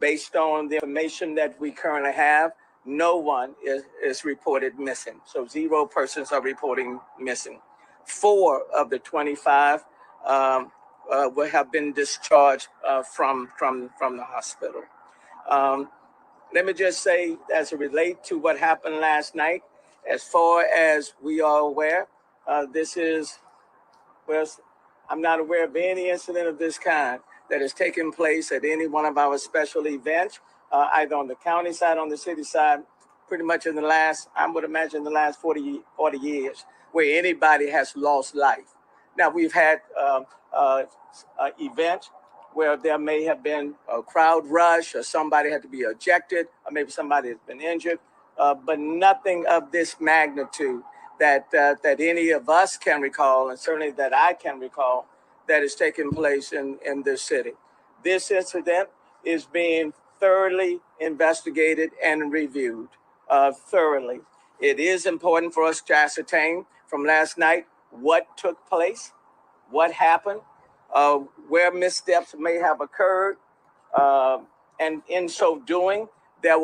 based on the information that we currently have, no one is reported missing. So 0 persons are reporting missing. 4 of the 25 will have been discharged from the hospital. Let me just say, as it relates to what happened last night, as far as we are aware, I'm not aware of any incident of this kind that has taken place at any one of our special events, either on the county side, on the city side, pretty much in the last, I would imagine, the last 40 years, where anybody has lost life. Now, we've had events where there may have been a crowd rush, or somebody had to be ejected, or maybe somebody has been injured, but nothing of this magnitude that any of us can recall, and certainly that I can recall, that is taking place in this city. This incident is being thoroughly investigated and reviewed thoroughly. It is important for us to ascertain from last night what took place, what happened, where missteps may have occurred, and in so doing, there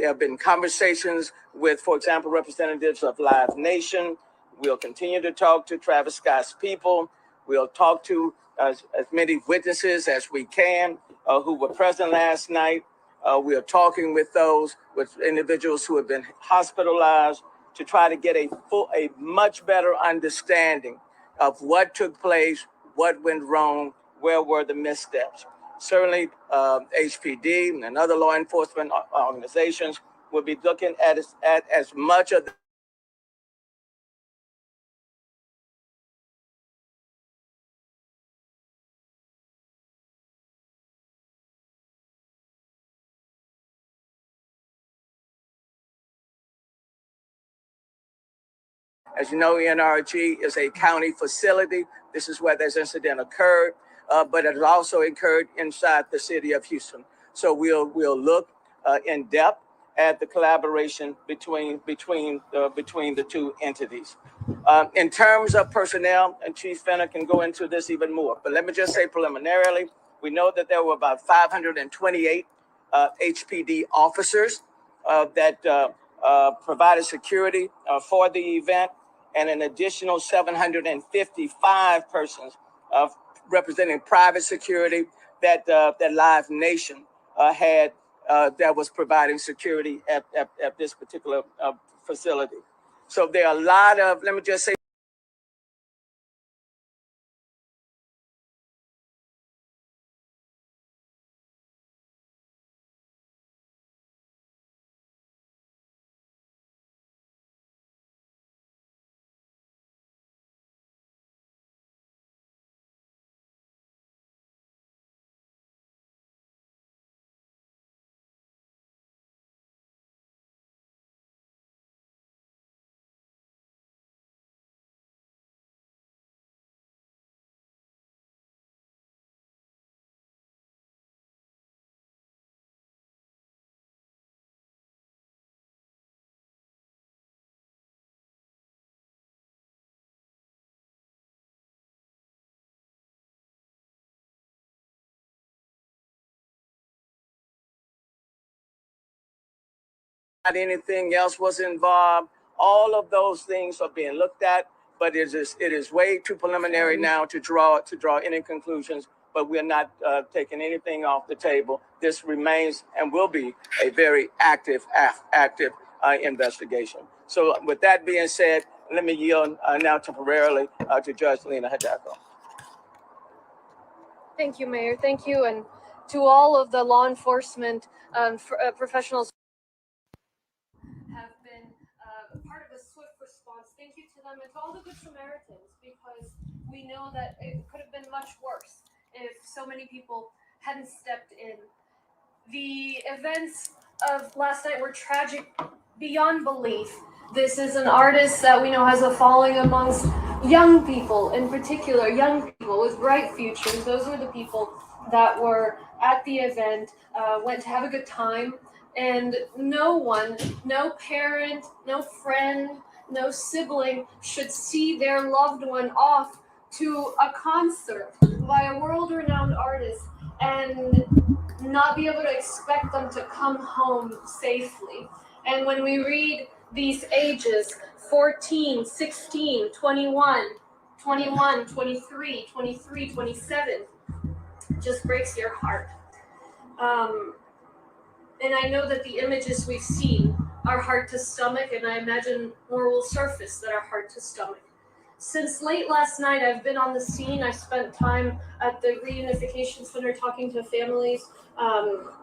have been conversations with, for example, representatives of Live Nation. We'll continue to talk to Travis Scott's people. We'll talk to as many witnesses as we can who were present last night. We are talking with individuals who have been hospitalized to try to get a much better understanding of what took place, what went wrong, where were the missteps. Certainly, HPD and other law enforcement organizations will be looking at as much of As you know, NRG is a county facility. This is where this incident occurred, but it also occurred inside the city of Houston. So we'll look in depth at the collaboration between the two entities. In terms of personnel, and Chief Fenner can go into this even more, but let me just say preliminarily, we know that there were about 528 HPD officers that provided security for the event, and an additional 755 persons representing private security that Live Nation had that was providing security at this particular facility. So there are a lot of, let me just say, anything else was involved. All of those things are being looked at, but it is way too preliminary now to draw any conclusions. But we're not taking anything off the table. This remains and will be a very active investigation. So with that being said, let me yield now temporarily to Judge Lena Hidalgo. Thank you, Mayor. Thank you, and to all of the law enforcement professionals have been part of a swift response. Thank you to them and to all the good Samaritans, because we know that it could have been much worse if so many people hadn't stepped in. The events of last night were tragic beyond belief. This is an artist that we know has a following amongst young people, in particular, young people with bright futures. Those were the people that were at the event, went to have a good time. And no one, no parent, no friend, no sibling should see their loved one off to a concert by a world-renowned artist and not be able to expect them to come home safely. And when we read these ages, 14, 16, 21, 21, 23, 23, 27, it just breaks your heart. And I know that the images we've seen are hard to stomach, and I imagine more will surface that are hard to stomach. Since late last night, I've been on the scene. I spent time at the reunification center talking to families,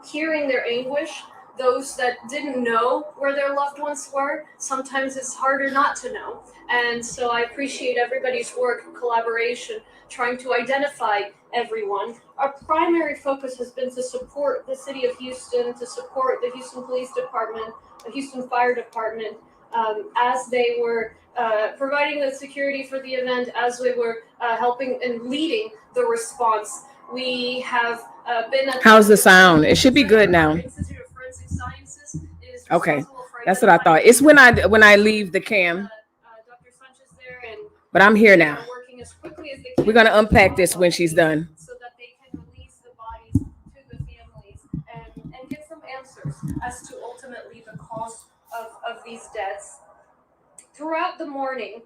hearing their anguish. Those that didn't know where their loved ones were, sometimes it's harder not to know. And so I appreciate everybody's work, collaboration, trying to identify everyone. Our primary focus has been to support the city of Houston, to support the Houston Police Department, the Houston Fire Department, as they were providing the security for the event, as we were helping and leading the response. We have been at How's the sound? It should be good now. Institute of Forensic Sciences is Okay, responsible for that's what I thought. It's when I leave the cam, Dr. Sanchez there, and but I'm here now. working as quickly as they can. We're gonna unpack this when she's done. So that they can release the bodies to the families and get some answers as to ultimately the cause of these deaths. Throughout the morning,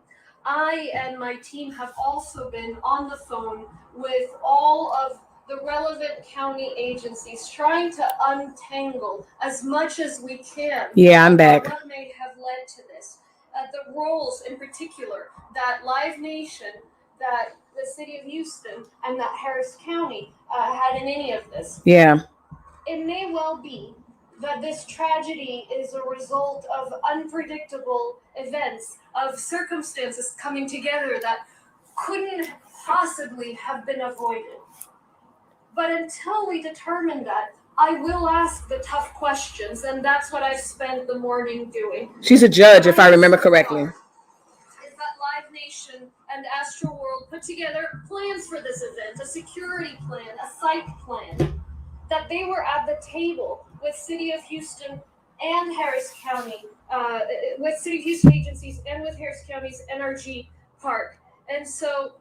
I and my team have also been on the phone with all of the relevant county agencies, trying to untangle as much as we can. Yeah, I'm back. What may have led to this. The roles in particular that Live Nation, that the city of Houston, and that Harris County had in any of this. Yeah. It may well be that this tragedy is a result of unpredictable events, of circumstances coming together that couldn't possibly have been avoided. But until we determine that, I will ask the tough questions, and that's what I've spent the morning doing. She's a judge, if I remember correctly. Is that Live Nation and Astroworld put together plans for this event, a security plan, a site plan, that they were at the table with City of Houston and Harris County, with City of Houston agencies and with Harris County's Energy Park. And so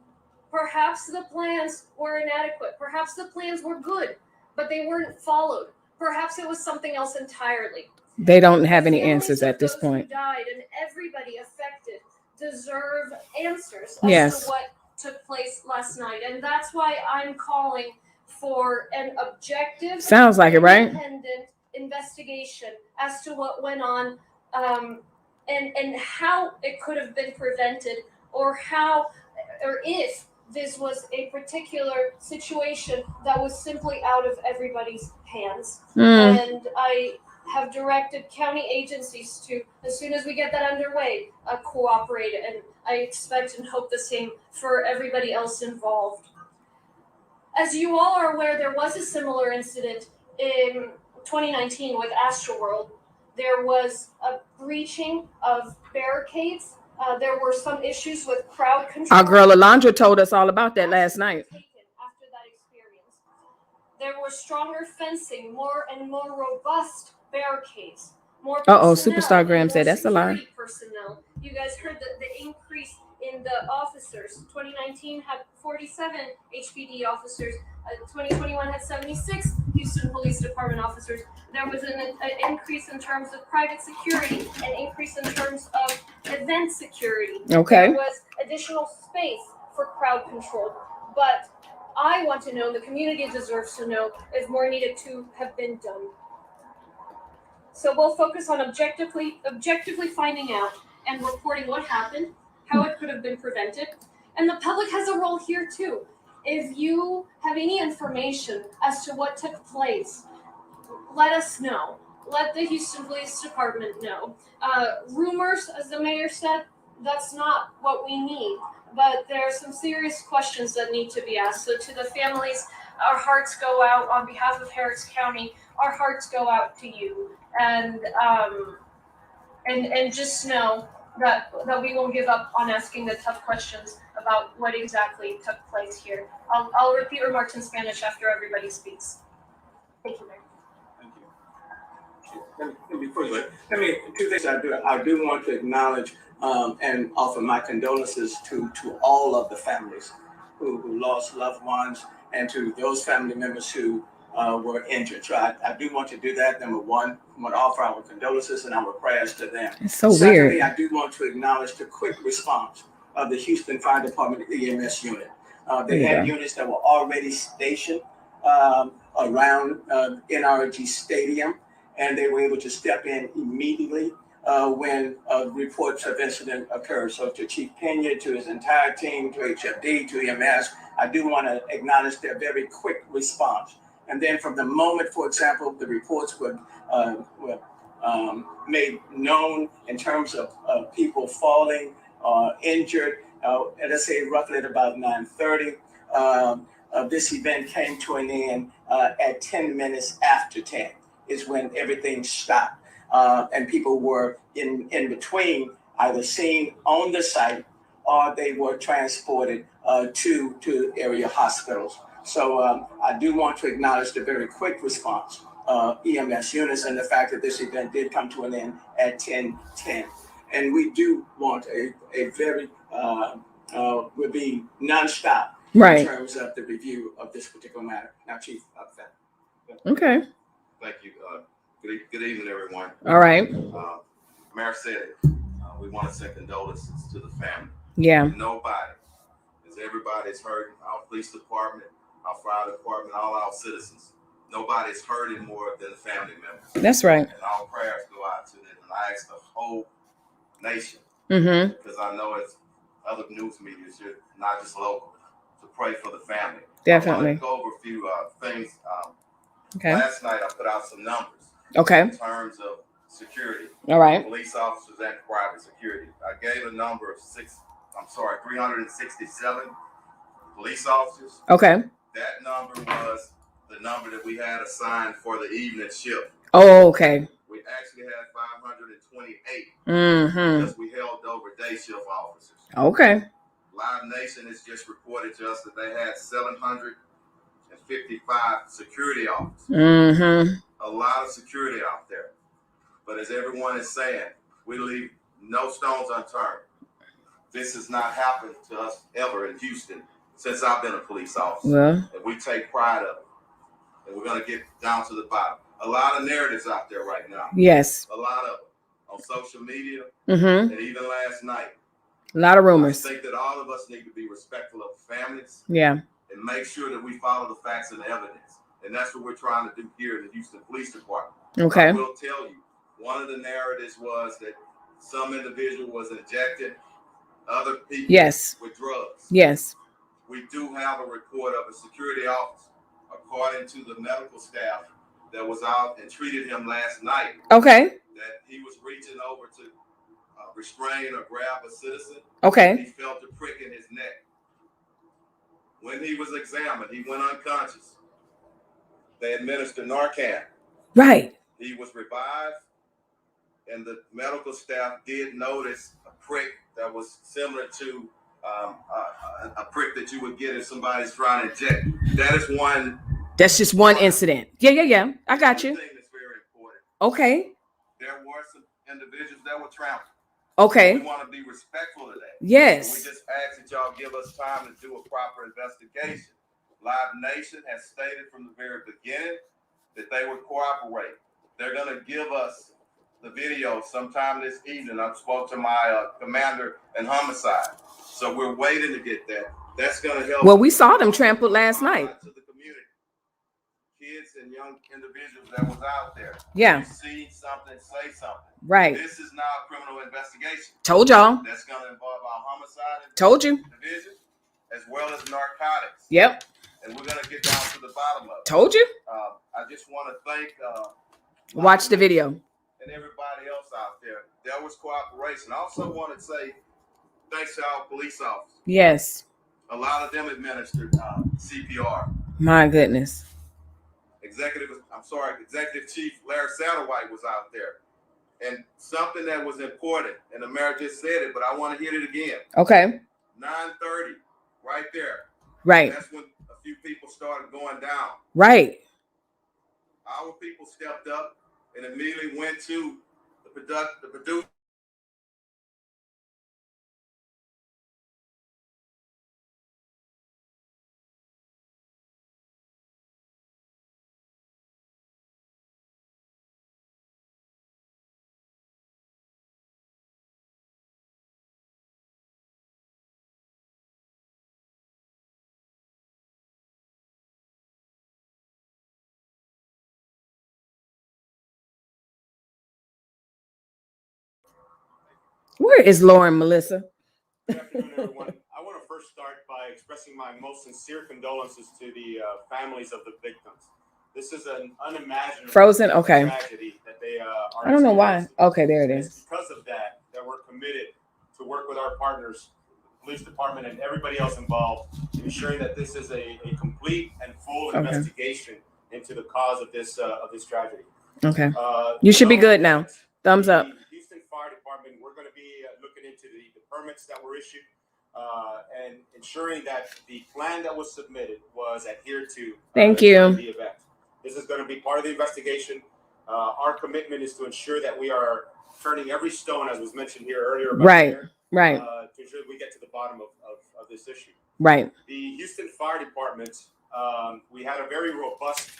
perhaps the plans were inadequate. Perhaps the plans were good, but they weren't followed. Perhaps it was something else entirely. They don't have any answers at this point. Who died and everybody affected deserve answers Yes. as to what took place last night. And that's why I'm calling for an objective, sounds like it, right? Independent investigation as to what went on, and how it could have been prevented, or if this was a particular situation that was simply out of everybody's hands. And I have directed county agencies to, as soon as we get that underway, cooperate, and I expect and hope the same for everybody else involved. As you all are aware, there was a similar incident in 2019 with Astroworld. There was a breaching of barricades. There were some issues with crowd control. Our girl Alondra told us all about that last night. After that experience, there was stronger fencing, more and more robust barricades. More Superstar Graham said that's a lie. Personnel. You guys heard the increase in the officers. 2019 had 47 HPD officers. 2021 had 76 Houston Police Department officers. There was an increase in terms of private security, an increase in terms of event security. Okay. There was additional space for crowd control. But I want to know, and the community deserves to know, if more needed to have been done. So we'll focus on objectively finding out and reporting what happened, how it could have been prevented. And the public has a role here too. If you have any information as to what took place, let us know. Let the Houston Police Department know. Rumors, as the mayor said, that's not what we need. But there are some serious questions that need to be asked. So to the families, our hearts go out on behalf of Harris County. Our hearts go out to you. And just know that we won't give up on asking the tough questions about what exactly took place here. I'll repeat remarks in Spanish after everybody speaks. Thank you, Mayor. Thank you. Two things I do want to acknowledge and offer my condolences to all of the families who lost loved ones, and to those family members who were injured. So I do want to do that. Number one, I want to offer our condolences and our prayers to them. It's so Secondly, weird. I do want to acknowledge the quick response of the Houston Fire Department EMS unit. They There you had go. units that were already stationed around NRG Stadium, and they were able to step in immediately when reports of incident occurred. So to Chief Pena, to his entire team, to HFD, to EMS, I do want to acknowledge their very quick response. And then from the moment, for example, the reports were made known in terms of people falling, injured, and let's say roughly at about 9:30, this event came to an end at 10 minutes after 10 is when everything stopped. And people were in between, either seen on the site or they were transported to area hospitals. So I do want to acknowledge the very quick response EMS units and the fact that this event did come to an end at 10:10. And we do want a very, would be nonstop Right. in terms of the review of this particular matter. Now, Chief, Okay. Thank you. Good evening, everyone. All right. Mayor said it. We want to send condolences to the family. Yeah. Nobody, as everybody's hurting, our police department, our fire department, all our citizens, nobody's hurting more than the family members. That's right. And our prayers go out to them. And I ask the whole nation, Mm-hmm. because I know it's other news media, not just local, to pray for the family. Definitely. I want to go over a few things. Okay. Last night, I put out some numbers. Okay. In terms of security. All right. Police officers and private security. I gave a number of 367 police officers. Okay. That number was the number that we had assigned for the evening shift. Oh, okay. We actually had 528 Mm-hmm. because we held over day shift officers. Okay. Live Nation has just reported to us that they had 755 security officers. Mm-hmm. A lot of security out there. But as everyone is saying, we leave no stones unturned. This has not happened to us ever in Houston since I've been a police officer. Well. And we take pride of it. And we're going to get down to the bottom. A lot of narratives out there right now. Yes. A lot of them on social media. Mm-hmm. And even last night. A lot of rumors. I think that all of us need to be respectful of families. Yeah. And make sure that we follow the facts and the evidence. And that's what we're trying to do here in the Houston Police Department. Okay. I will tell you, one of the narratives was that some individual was injected, other people with drugs. Yes. We do have a report of a security officer, according to the medical staff that was out and treated him last night. Okay. That he was reaching over to restrain or grab a citizen. Okay. He felt a prick in his neck. When he was examined, he went unconscious. They administered Narcan. Right. He was revived, and the medical staff did notice a prick that was similar to a prick that you would get if somebody's trying to inject. That is one. That's just one incident. Yeah. I got you. Thing that's very important. Okay. There were some individuals that were trampled. Okay. We want to be respectful of that. Yes. So we just ask that y'all give us time to do a proper investigation. Live Nation has stated from the very beginning that they would cooperate. They're going to give us the video sometime this evening. I spoke to my commander in homicide. So we're waiting to get that. That's going to help. Well, we saw them trampled last night. To the community. Kids and young individuals that was out there. Yeah. You see something, say something. Right. This is not a criminal investigation. Told y'all. That's going to involve our homicide Told you. division as well as narcotics. Yep. And we're going to get down to the bottom of it. Told you. I just want to thank watch the video and everybody else out there. There was cooperation. I also want to say thanks to our police officers. Yes. A lot of them administered CPR. My goodness. Executive Chief Larry Satterwhite was out there. And something that was important, and the mayor just said it, but I want to hit it again. Okay. 9:30, right there. Right. That's when a few people started going down. Right. Our people stepped up and immediately went to the producer. Where is Lauren, Melissa? Good afternoon, everyone. I want to first start by expressing my most sincere condolences to the families of the victims. This is an unimaginable Frozen? Okay. tragedy that they are. I don't know why. experiencing. Okay, there it And it's is. because of that we're committed to work with our partners, the police department, and everybody else involved, ensuring that this is a complete and full investigation into the cause of this tragedy. Okay. You should be good now. Thumbs up. The Houston Fire Department, we're going to be looking into the permits that were issued and ensuring that the plan that was submitted was adhered to. Thank you. The event. This is going to be part of the investigation. Our commitment is to ensure that we are turning every stone, as was mentioned here earlier. Right. To ensure that we get to the bottom of this issue. Right. The Houston Fire Department, we had a very robust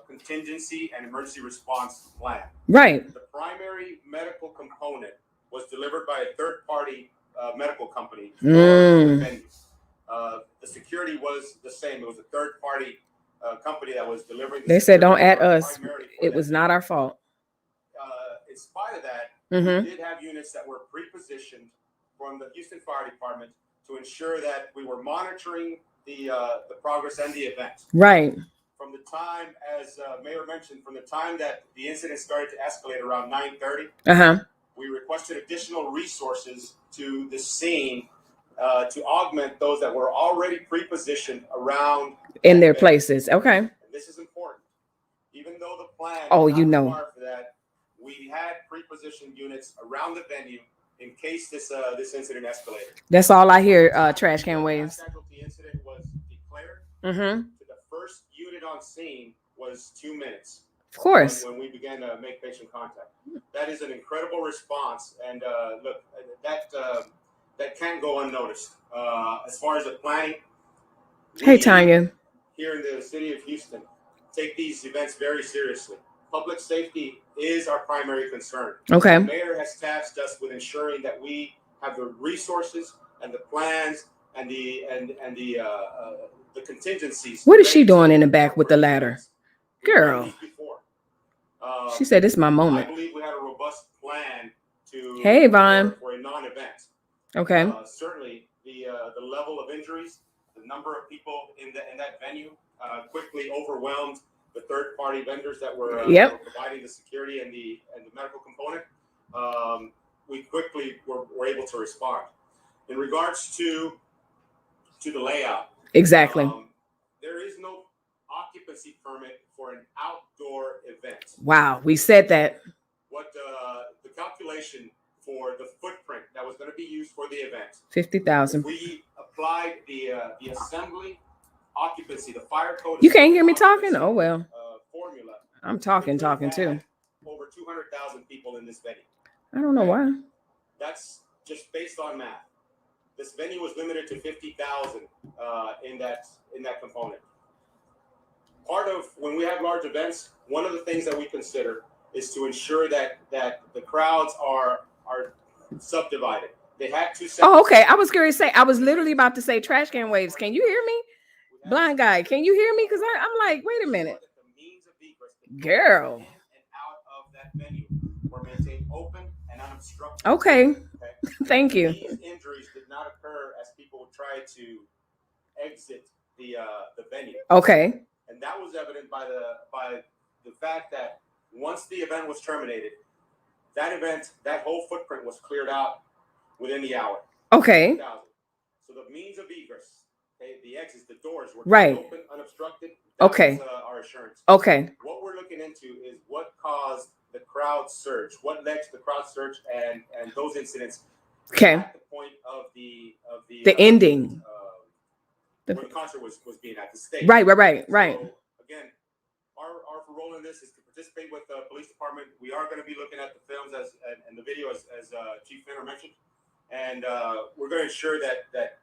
contingency and emergency response plan. Right. The primary medical component was delivered by a third-party medical company for the venue. The security was the same. It was a third-party company that was delivering. They said, "Don't at us. It was not our fault." In spite of that, we did have units that were pre-positioned from the Houston Fire Department to ensure that we were monitoring the progress and the event. Right. From the time, as Mayor mentioned, from the time that the incident started to escalate around 9:30, we requested additional resources to the scene to augment those that were already pre-positioned around In their places. Okay. And this is important. Even though the plan Oh, did you not know. require for that, we had pre-positioned units around the venue in case this incident escalated. That's all I hear. Trash can waves. The casualty incident was declared. Mm-hmm. The first unit on scene was 2 minutes. Of course. When we began to make patient contact. That is an incredible response. And look, that can't go unnoticed. As far as the planning, Hey, Tanya. here in the city of Houston, take these events very seriously. Public safety is our primary concern. Okay. The mayor has tasked us with ensuring that we have the resources and the plans and the contingencies. What is she doing in the back with the ladder? Girl. She said, "It's my I moment." believe we had a robust plan to Hey, Vaughn. for a non-event. Okay. Certainly, the level of injuries, the number of people in that venue quickly overwhelmed the third-party vendors that were providing the security and the medical component. We quickly were able to respond. In regards to the layout, Exactly. there is no occupancy permit for an outdoor event. Wow. We said that. What the calculation for the footprint that was going to be used for the event, 50,000. we applied the assembly occupancy, the fire code. You can't hear me talking? Oh, well. Formula. I'm talking too. Over 200,000 people in this venue. I don't know why. That's just based on math. This venue was limited to 50,000 in that component. Part of when we have large events, one of the things that we consider is to ensure that the crowds are subdivided. They had two. Oh, okay. I was curious. I was literally about to say trash can waves. Can you hear me? Blind guy, can you hear me? Because I'm like, wait a minute. Girl. In and out of that venue were maintained open and unobstructed. Okay. Thank you. These injuries did not occur as people tried to exit the venue. Okay. And that was evident by the fact that once the event was terminated, that whole footprint was cleared out within the hour. Okay. So the means of egress, the exits, the doors were open, unobstructed. Okay. That was, our assurance. Okay. What we're looking into is what caused the crowd surge, what led to the crowd surge, and those incidents. Okay. At the point of the ending. When the concert was being at the stage. Right. So, again, our role in this is to participate with the police department. We are going to be looking at the films and the video as Chief Finner mentioned, and we're going to ensure that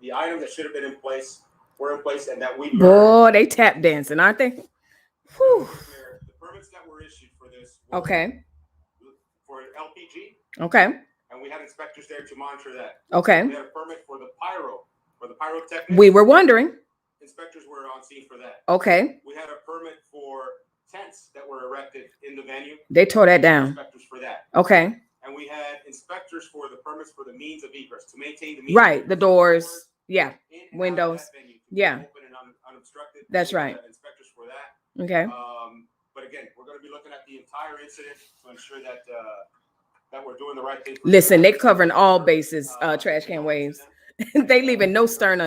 the items that should have been in place were in place, and that we learned. Boy, they tap dancing, aren't they? Whew. The permits that were issued for this. Okay. For LPG. Okay. And we had inspectors there to monitor that. Okay. We had a permit for the pyrotechnics. We were wondering. Inspectors were on scene for that. Okay. We had a permit for tents that were erected in the venue. They tore that down. Inspectors for that. Okay. and we had inspectors for the permits for the means of egress to maintain the means Right, the doors, yeah, in and windows. out of that venue to Yeah. be open and unobstructed. That's We right. had inspectors for that. Okay. But again, we're going to be looking at the entire incident to ensure that that we're doing the right thing. Listen, they covering all bases, trash can waves. They leaving no stone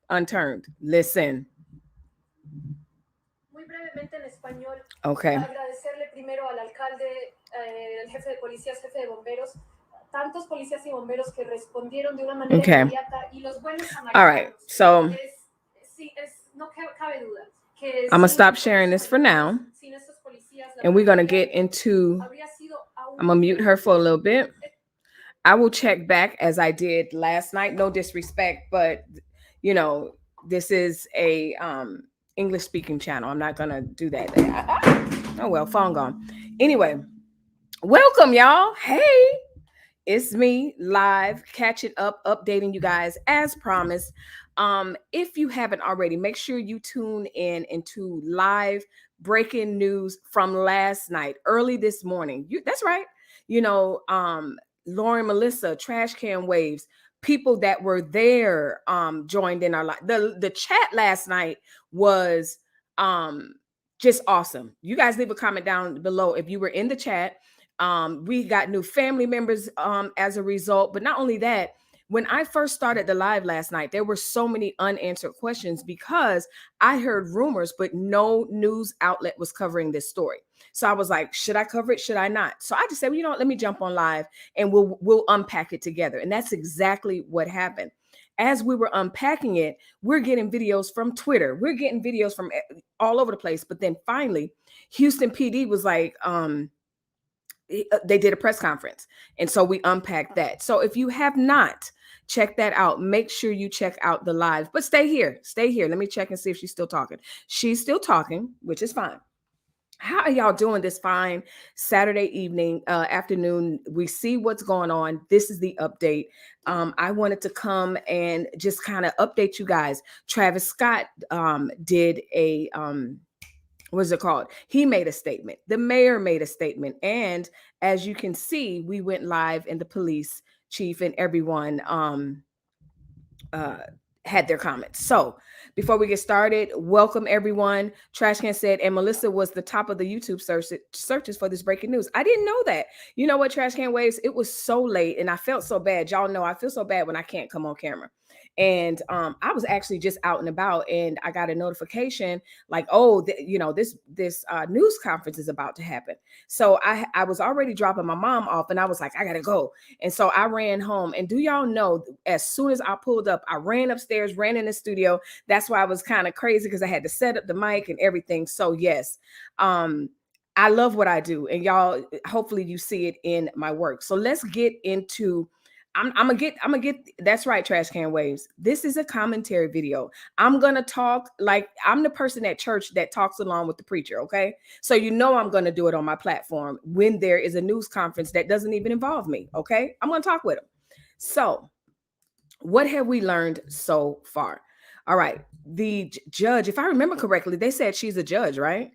unturned. Listen. Muy brevemente en español. Okay. Agradecerle primero al alcalde, al jefe de policías, jefe de bomberos, tantos policías y bomberos que respondieron de una manera inmediata y los buenos samaritanos. All right, so no cabe duda. I'm gonna stop sharing this for now, and we're gonna get into. I'm gonna mute her for a little bit. I will check back as I did last night. No disrespect, but you know, this is a English speaking channel. I'm not gonna do that. Oh well, phone gone. Anyway, welcome y'all. Hey, it's me live, catching up, updating you guys as promised. If you haven't already, make sure you tune in into live breaking news from last night, early this morning. That's right. You know, Lauren, Melissa, Trash Can Waves, people that were there joined in our live. The chat last night was just awesome. You guys leave a comment down below if you were in the chat. We got new family members as a result, but not only that, when I first started the live last night, there were so many unanswered questions because I heard rumors, but no news outlet was covering this story. So I was like, should I cover it? Should I not? So I just said, well, you know what, let me jump on live and we'll unpack it together. And that's exactly what happened. As we were unpacking it, we're getting videos from Twitter. We're getting videos from all over the place. But then finally, Houston PD was like, they did a press conference. And so we unpacked that. So if you have not checked that out, make sure you check out the live, but stay here. Let me check and see if she's still talking. She's still talking, which is fine. How are y'all doing this fine Saturday evening, afternoon? We see what's going on. This is the update. I wanted to come and just kind of update you guys. Travis Scott did a, what's it called? He made a statement. The mayor made a statement. And as you can see, we went live and the police chief and everyone had their comments. So before we get started, welcome everyone. Trashcan said, and Melissa was the top of the YouTube searches for this breaking news. I didn't know that. You know what, Trashcan Waves? It was so late and I felt so bad. Y'all know I feel so bad when I can't come on camera. And I was actually just out and about and I got a notification like, oh, you know, this news conference is about to happen. So I was already dropping my mom off and I was like, I gotta go. And so I ran home. And do y'all know, as soon as I pulled up, I ran upstairs, ran in the studio. That's why I was kind of crazy because I had to set up the mic and everything. So yes, I love what I do. And y'all, hopefully you see it in my work. So let's get into I'm gonna get that's right, Trash Can Waves. This is a commentary video. I'm gonna talk like I'm the person at church that talks along with the preacher. Okay, so you know I'm gonna do it on my platform when there is a news conference that doesn't even involve me. Okay, I'm gonna talk with them. So, what have we learned so far? All right, the judge, if I remember correctly, they said she's a judge, right?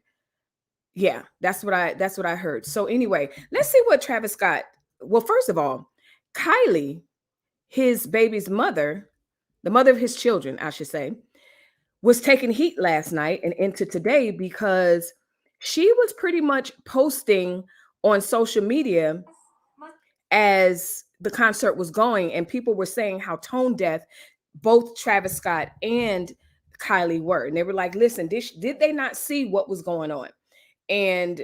Yeah, that's what I heard. So anyway, let's see what Travis Scott. Well, first of all, Kylie, his baby's mother, the mother of his children, I should say, was taking heat last night and into today because she was pretty much posting on social media as the concert was going, and people were saying how tone deaf both Travis Scott and Kylie were. And they were like, listen, did they not see what was going on? And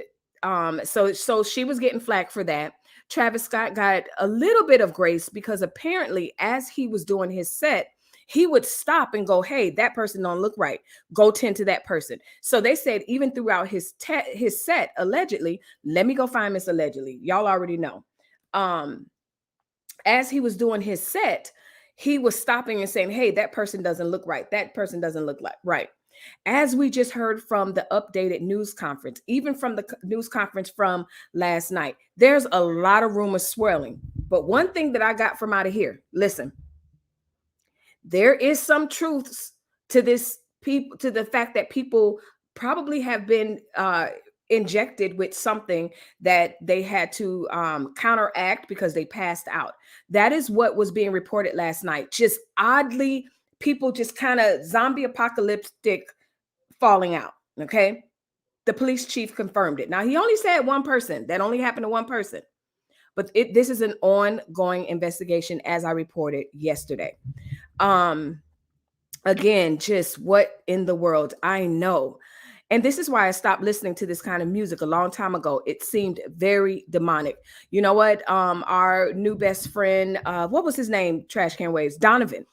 so she was getting flack for that. Travis Scott got a little bit of grace because apparently as he was doing his set, he would stop and go, hey, that person don't look right. Go tend to that person. So they said even throughout his set, allegedly, let me go find Miss Allegedly. Y'all already know. As he was doing his set, he was stopping and saying, hey, that person doesn't look right. That person doesn't look like right. As we just heard from the updated news conference, even from the news conference from last night, there's a lot of rumors swirling. But one thing that I got from out of here, listen, there is some truths to this, to the fact that people probably have been injected with something that they had to counteract because they passed out. That is what was being reported last night. Just oddly, people just kind of zombie apocalyptic falling out. Okay. The police chief confirmed it. Now, he only said one person. That only happened to one person. But this is an ongoing investigation, as I reported yesterday. Again, just what in the world? I know. And this is why I stopped listening to this kind of music a long time ago. It seemed very demonic. You know what? Our new best friend, what was his name? Trash Can Waves, Donovan.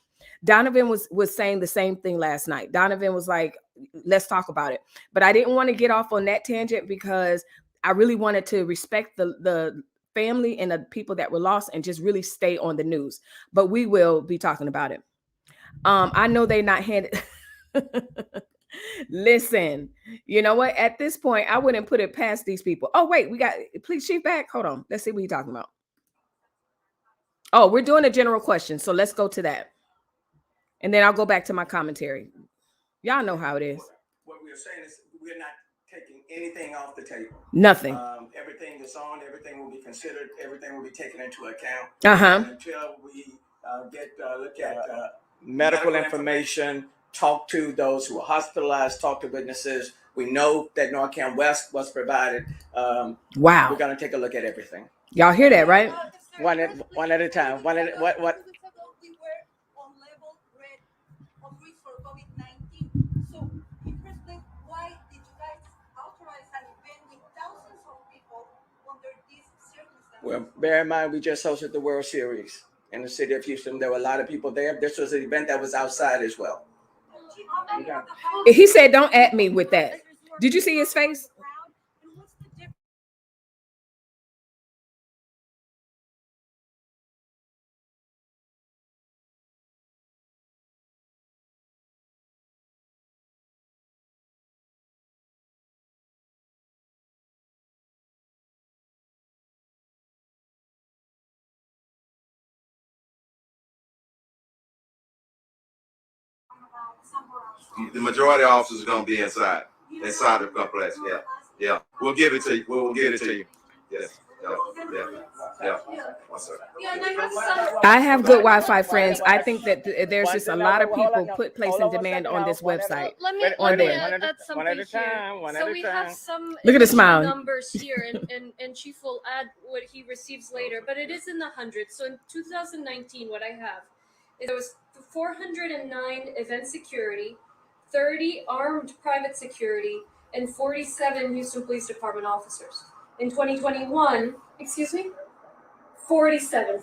Donovan was saying the same thing last night. Donovan was like, let's talk about it. But I didn't want to get off on that tangent because I really wanted to respect the family and the people that were lost and just really stay on the news. But we will be talking about it. I know they're not handed. Listen, you know what? At this point, I wouldn't put it past these people. Oh, wait, we got police chief back. Hold on. Let's see what he's talking about. Oh, we're doing a general question. So let's go to that. And then I'll go back to my commentary. Y'all know how it is. What we're saying is we're not taking anything off the table. Nothing. Everything that's on, everything will be considered, everything will be taken into account. Until we look at medical information, talk to those who are hospitalized, talk to witnesses. We know that Norcam West was provided. Wow. We're going to take a look at everything. Y'all hear that, right? One at a time. What? We were on level red of risk for COVID-19. So, in first place, why did you guys authorize an event with thousands of people under these circumstances? Well, bear in mind, we just hosted the World Series in the city of Houston. There were a lot of people there. This was an event that was outside as well. He said, don't at me with that. Did you see his face? The majority of officers are going to be inside the complex. Yeah. We'll give it to you. We'll get it to you. Yes. Yeah. I have good Wi-Fi friends. I think that there's just a lot of people placing demand on this website. Let me add something here. So we have some Look at the smile. numbers here, and Chief will add what he receives later, but it is in the hundreds. So in 2019, what I have is there was 409 event security, 30 armed private security, and 47 Houston Police Department officers. In 2021, 47.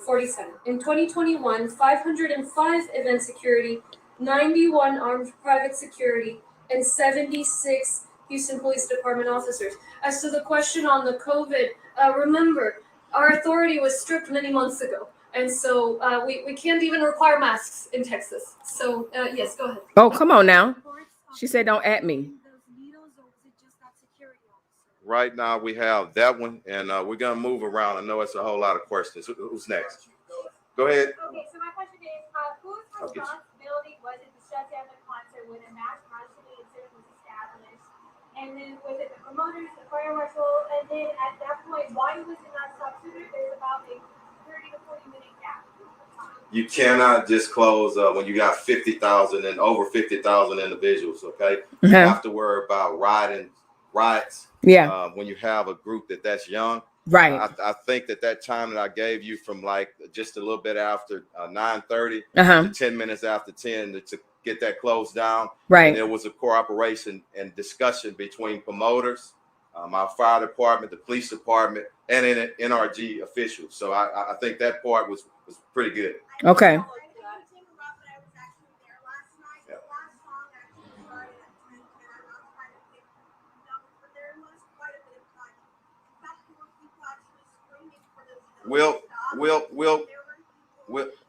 In 2021, 505 event security, 91 armed private security, and 76 Houston Police Department officers. As to the question on the COVID, remember, our authority was stripped many months ago. And so we can't even require masks in Texas. So, yes, go ahead. Oh, come on now. She said, don't at me. Right now we have that one, and we're going to move around. I know it's a whole lot of questions. Who's next? Go ahead. Okay, so my question is, whose responsibility was it to shut down the concert when a mass marching incident was established? And then was it the promoters, the fire marshal? And then at that point, why was it not stopped sooner? There's about a 30 to 40 minute gap. You cannot just close when you got 50,000 and over 50,000 individuals. Okay, you have to worry about riots. Yeah. When you have a group that's young. Right. I think that time that I gave you from like just a little bit after 9:30 to 10 minutes after 10 to get that closed down. Right. And there was a cooperation and discussion between promoters, our fire department, the police department, and NRG officials. So I think that part was pretty good. Okay. We'll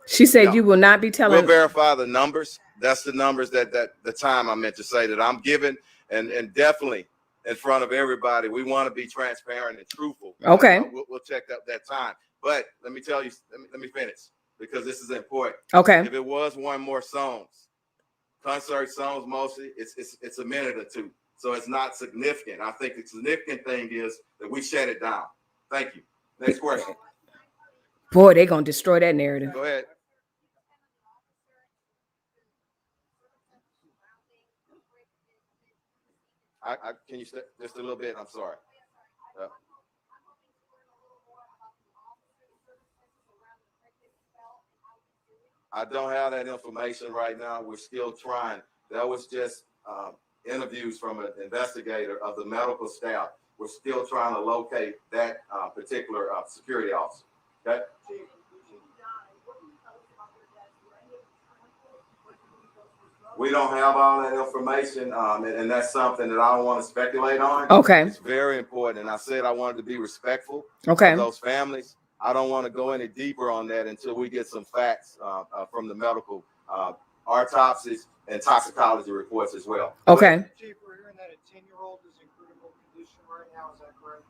She said you will not be telling. We'll verify the numbers. That's the numbers that the time I meant to say that I'm giving, and definitely in front of everybody. We want to be transparent and truthful. Okay. We'll check that time. But let me tell you, let me finish because this is important. Okay. If it was one more songs, concert songs mostly, it's a minute or two. So it's not significant. I think the significant thing is that we shut it down. Thank you. Next question. Boy, they're going to destroy that narrative. Go ahead. Can you stay just a little bit? I'm sorry. I don't have that information right now. We're still trying. That was just interviews from an investigator of the medical staff. We're still trying to locate that particular security officer. Okay. We don't have all that information, and that's something that I don't want to speculate on. Okay. It's very important, and I said I wanted to be respectful Okay. of those families. I don't want to go any deeper on that until we get some facts from the medical autopsies and toxicology reports as well. Okay. Chief, we're hearing that a 10-year-old is in critical condition right now. Is that correct?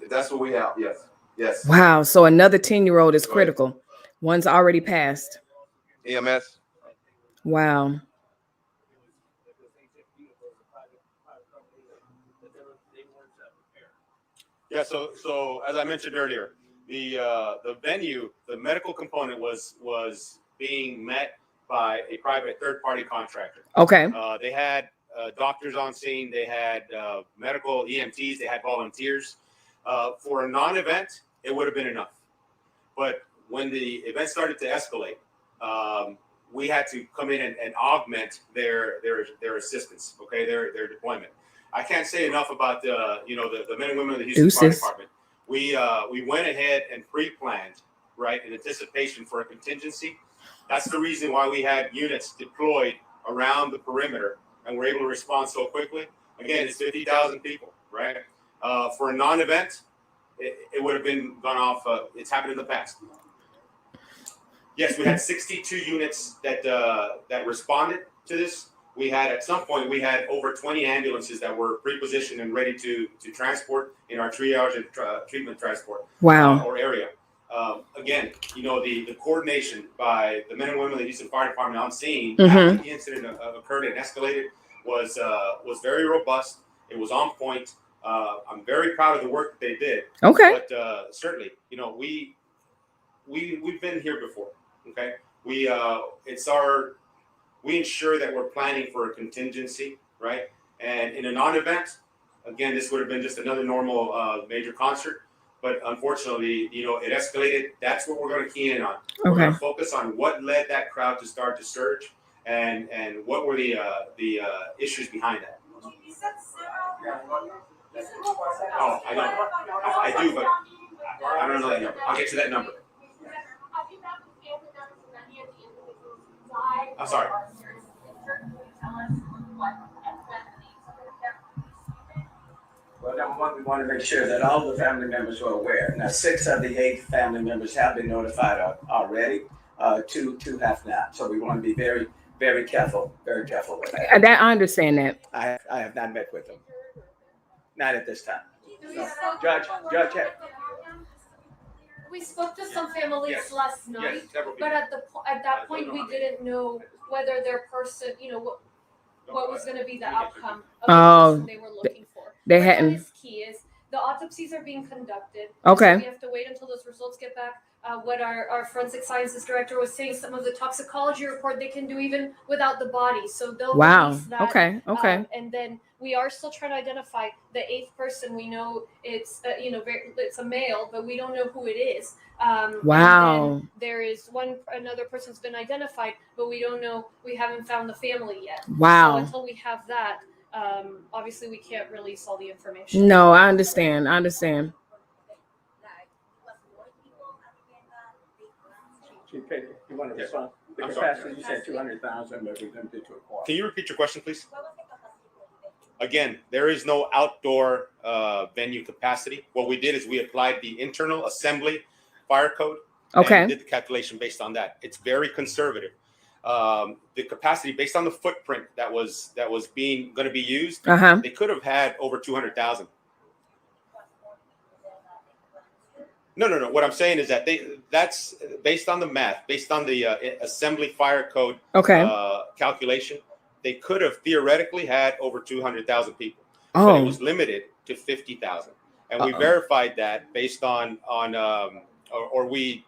That's what we have. Yes. Yes. Wow. So another 10-year-old is critical. One's already passed. EMS. Wow. Yeah. So as I mentioned earlier, the venue, the medical component was being met by a private third-party contractor. Okay. They had doctors on scene. They had medical EMTs. They had volunteers. For a non-event, it would have been enough. But when the event started to escalate, we had to come in and augment their assistance. Okay, their deployment. I can't say enough about the men and women of the Houston Fire Department. We went ahead and pre-planned, right, in anticipation for a contingency. That's the reason why we had units deployed around the perimeter and were able to respond so quickly. Again, it's 50,000 people, right? For a non-event, it would have been gone off. It's happened in the past. Yes, we had 62 units that responded to this. We had, at some point, we had over 20 ambulances that were pre-positioned and ready to transport in our triage and treatment transport or area. Again, the coordination by the men and women of the Houston Fire Department on scene after the incident occurred and escalated was very robust. It was on point. I'm very proud of the work that they did. Okay. But certainly, we've been here before. Okay. We ensure that we're planning for a contingency, right? And in a non-event, again, this would have been just another normal major concert. But unfortunately, it escalated. That's what we're going to key in on. Okay. We're going to focus on what led that crowd to start to surge, and what were the issues behind that. You said several. Oh, I do, but I don't know that number. I'll get you that number. I'm sorry. Well, number one, we want to make sure that all the family members are aware. Now, 6 of the 8 family members have been notified already. 2 have not. So we want to be very, very careful with that. I understand that. I have not met with them. Not at this time. No. Judge. We spoke to some families last night, but at that point we didn't know whether their person, what was going to be the outcome of the person they were looking for. They What hadn't. is key is the autopsies are being conducted. Okay. So we have to wait until those results get back. What our forensic sciences director was saying, some of the toxicology report they can do even without the body. So they'll release that. Okay. And then we are still trying to identify the 8th person. We know it's it's a male, but we don't know who it is. Wow. And then there is another person's been identified, but we don't know. We haven't found the family yet. Wow. So until we have that, obviously we can't release all the information. No, I understand. Chief, you want to respond? The I'm sorry. capacity, you said 200,000, but we limited to a quarter. Can you repeat your question, please? Again, there is no outdoor venue capacity. What we did is we applied the internal assembly fire code. Okay. And did the calculation based on that. It's very conservative. The capacity based on the footprint that was going to be used, they could have had over 200,000. No. What I'm saying is that that's based on the math, based on the assembly fire code calculation. they could have theoretically had over 200,000 people, but Oh, it was limited to 50,000. And we verified that based on or we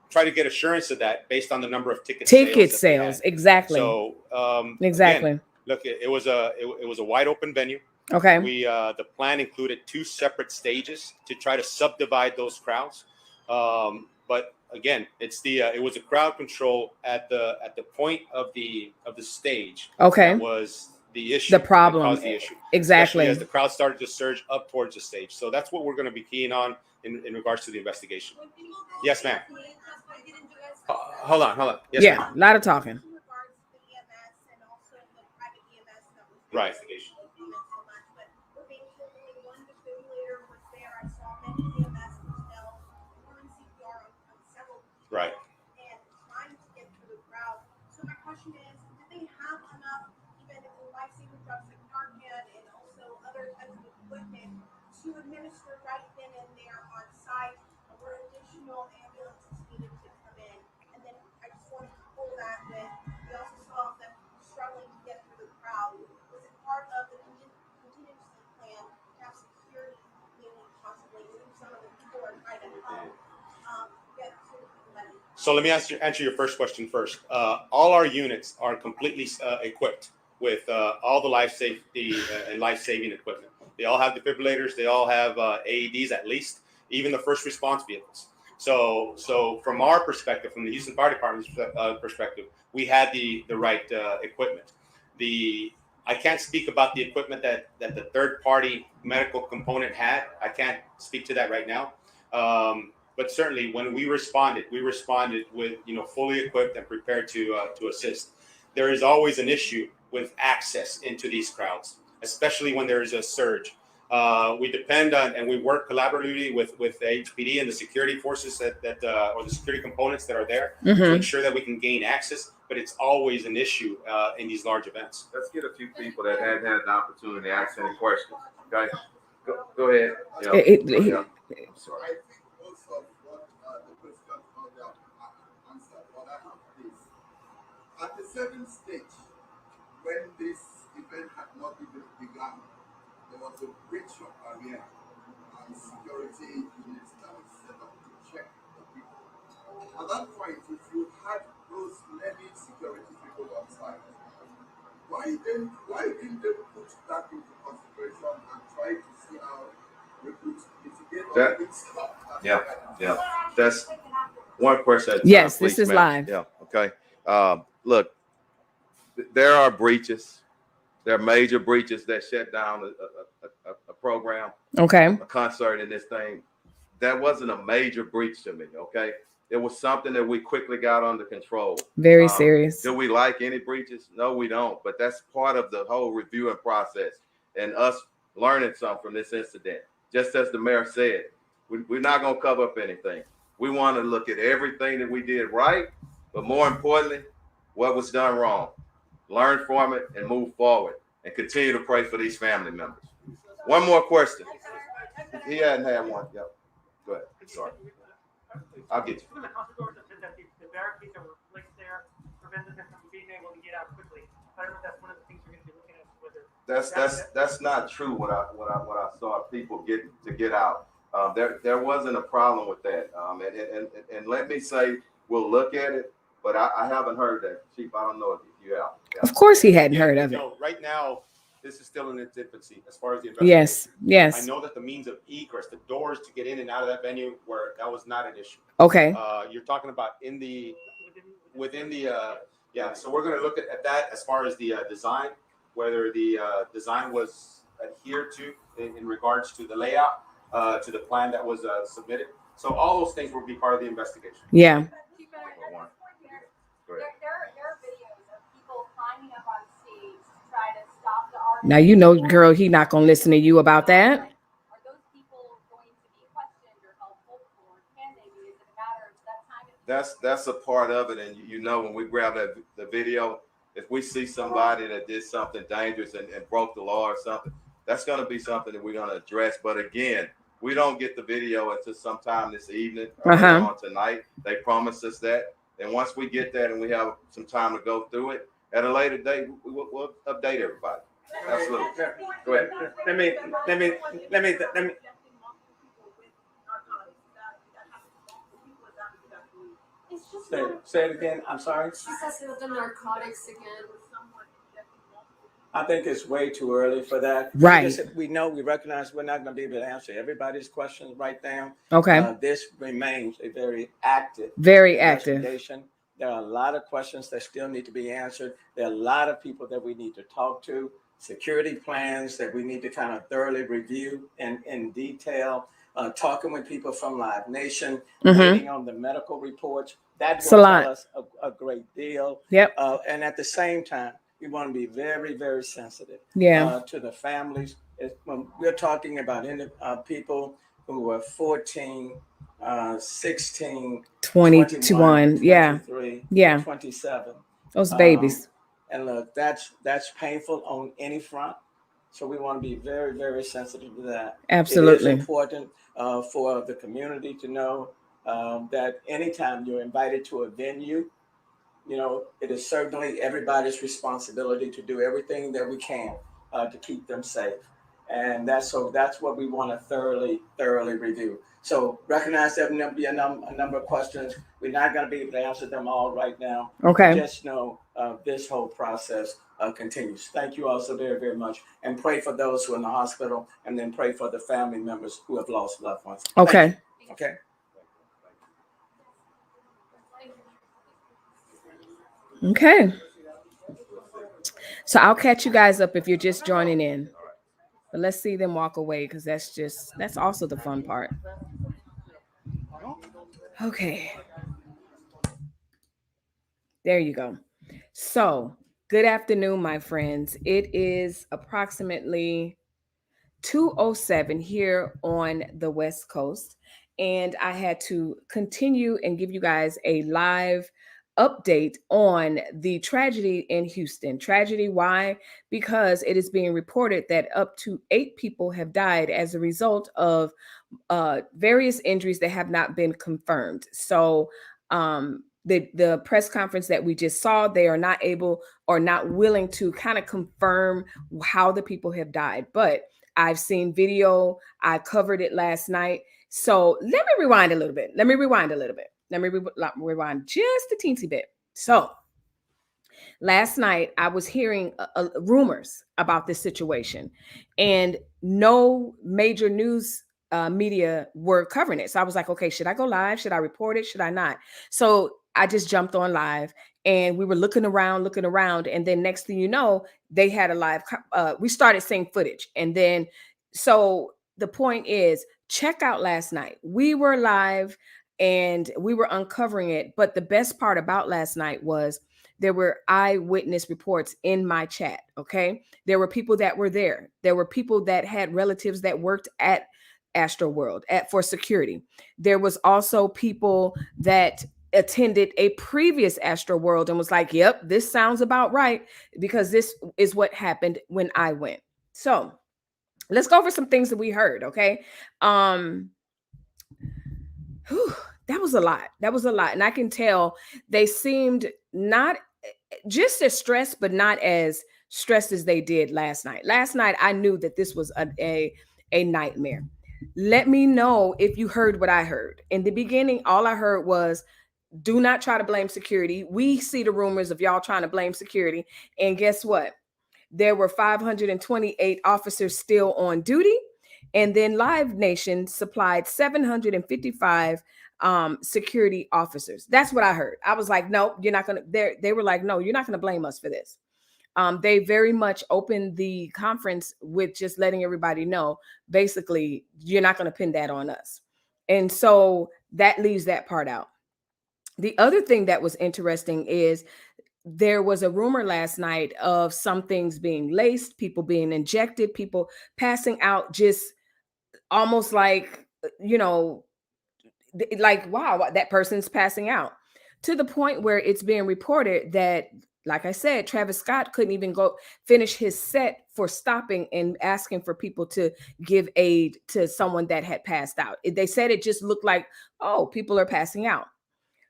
try to get assurance of that based on the number of ticket sales. Exactly. So exactly. again, look, it was a wide open venue. Okay. We the plan included 2 separate stages to try to subdivide those crowds. But again, it was a crowd control at the point of the stage. Okay. That was the issue. The problem. That caused the issue. Exactly. Especially as the crowd started to surge up towards the stage. So that's what we're going to be keying on in regards to the investigation. Yes, ma'am. Hold on. Yes, yeah, ma'am. a lot of talking. Right. Right. And trying to get through the crowd. So my question is, do they have enough, even life-saving drugs like Narcan and also other types of equipment to administer right then and there on site, where additional ambulances needed to come in? And then I just wanted to pull that with, we also saw them struggling to get through the crowd. Was it part of the contingency plan to have security maybe possibly move some of the people or try to help get to the money? So let me answer your first question first. All our units are completely equipped with all the life safety and life-saving equipment. They all have defibrillators. They all have AEDs at least, even the first response vehicles. So from our perspective, from the Houston Fire Department's perspective, we had the right equipment. I can't speak about the equipment that the third-party medical component had. I can't speak to that right now. But certainly, when we responded with fully equipped and prepared to assist. There is always an issue with access into these crowds, especially when there is a surge. We depend on and we work collaboratively with the HPD and the security forces or the security components that are there to ensure that we can gain access. But it's always an issue in these large events. Let's get a few people that hadn't had the opportunity to ask any questions. Okay, go ahead. I'm sorry. At the seventh stage, when this event had not even begun, there was a breach of barrier and security units that were set up to check the people. At that point, if you had those many security people on site, why didn't they put that into consideration and try to see how we could mitigate or stop that? Yeah. That's one question. Yes, this is live. Yeah. Okay. Look, there are breaches. There are major breaches that shut down a program, okay, a concert in this thing. That wasn't a major breach to me, okay? It was something that we quickly got under control. Very serious. Do we like any breaches? No, we don't. But that's part of the whole reviewing process and us learning something from this incident. Just as the mayor said, we're not going to cover up anything. We want to look at everything that we did right, but more importantly, what was done wrong. Learn from it and move forward and continue to pray for these family members. One more question. He hadn't had one. Yep. Go ahead. Sorry. I'll get you. Some of the concert doors that said that the barricades that were placed there prevented them from being able to get out quickly. I don't know if that's one of the things we're going to be looking at. Whether that's not true. What I saw people get out. There wasn't a problem with that. And let me say we'll look at it, but I haven't heard that. Chief, I don't know if you have. Yeah. Of course, he hadn't heard of it. No, right now, this is still in its infancy as far as the investigation. Yes. I know that the means of egress, the doors to get in and out of that venue, that was not an issue. Okay. You're talking about within the So we're going to look at that as far as the design, whether the design was adhered to in regards to the layout, to the plan that was submitted. So all those things will be part of the investigation. Yeah. There are videos of people climbing up on stage to try to stop the argument. Now you know, girl, he not gonna listen to you about that. Are those people going to be questioned or held culpable, or can they be? Is it a matter of that time? That's a part of it, and when we grab the video, if we see somebody that did something dangerous and broke the law or something, that's going to be something that we're going to address. But again, we don't get the video until sometime this evening or on tonight. They promised us that. And once we get that and we have some time to go through it, At a later date, we'll update everybody. Absolutely. Go ahead. Let me. It's just Say it again. I'm sorry. she says the narcotics again. I think it's way too early for that. Right. We recognize we're not going to be able to answer everybody's questions right now. Okay. This remains a very active investigation. There are a lot of questions that still need to be answered. There are a lot of people that we need to talk to, security plans that we need to kind of thoroughly review in detail, talking with people from Live Nation, waiting on the medical reports. That will tell us a great deal. Yep. And at the same time, we want to be very, very sensitive to the families. When we're talking about people who are 14, 16, 21, 23, 27. Those babies. And look, that's painful on any front. So we want to be very, very sensitive to that. Absolutely. It is important for the community to know that anytime you're invited to a venue, it is certainly everybody's responsibility to do everything that we can to keep them safe. And that's what we want to thoroughly review. So recognize there will be a number of questions. We're not going to be able to answer them all right now. Okay. Just know this whole process continues. Thank you all so very, very much. And pray for those who are in the hospital, and then pray for the family members who have lost loved ones. Okay. Okay. Okay. So I'll catch you guys up if you're just joining in. But let's see them walk away, because that's also the fun part. Okay. There you go. So, good afternoon, my friends. It is approximately 2:07 here on the West Coast, and I had to continue and give you guys a live update on the tragedy in Houston. Tragedy, why? Because it is being reported that up to 8 people have died as a result of various injuries that have not been confirmed. So the press conference that we just saw, they are not able or not willing to kind of confirm how the people have died. But I've seen video. I covered it last night. So let me rewind a little bit. Let me rewind just a teensy bit. So last night I was hearing rumors about this situation, and no major news media were covering it. So I was like, okay, should I go live? Should I report it? Should I not? So I just jumped on live, and we were looking around. And then next thing you know, they had a live, we started seeing footage. And then, so the point is, check out last night. We were live and we were uncovering it. But the best part about last night was there were eyewitness reports in my chat. Okay. There were people that were there. There were people that had relatives that worked at Astroworld for security. There was also people that attended a previous Astroworld and was like, yep, this sounds about right, because this is what happened when I went. So let's go over some things that we heard. Okay. That was a lot. And I can tell they seemed not just as stressed, but not as stressed as they did last night. Last night, I knew that this was a nightmare. Let me know if you heard what I heard. In the beginning, all I heard was, do not try to blame security. We see the rumors of y'all trying to blame security. And guess what? There were 528 officers still on duty. And then Live Nation supplied 755 security officers. That's what I heard. I was like, no, you're not going to, they were like, no, you're not going to blame us for this. They very much opened the conference with just letting everybody know, basically, you're not going to pin that on us. And so that leaves that part out. The other thing that was interesting is there was a rumor last night of some things being laced, people being injected, people passing out, just almost like, like, wow, that person's passing out, to the point where it's being reported that, like I said, Travis Scott couldn't even go finish his set for stopping and asking for people to give aid to someone that had passed out. They said it just looked like, oh, people are passing out.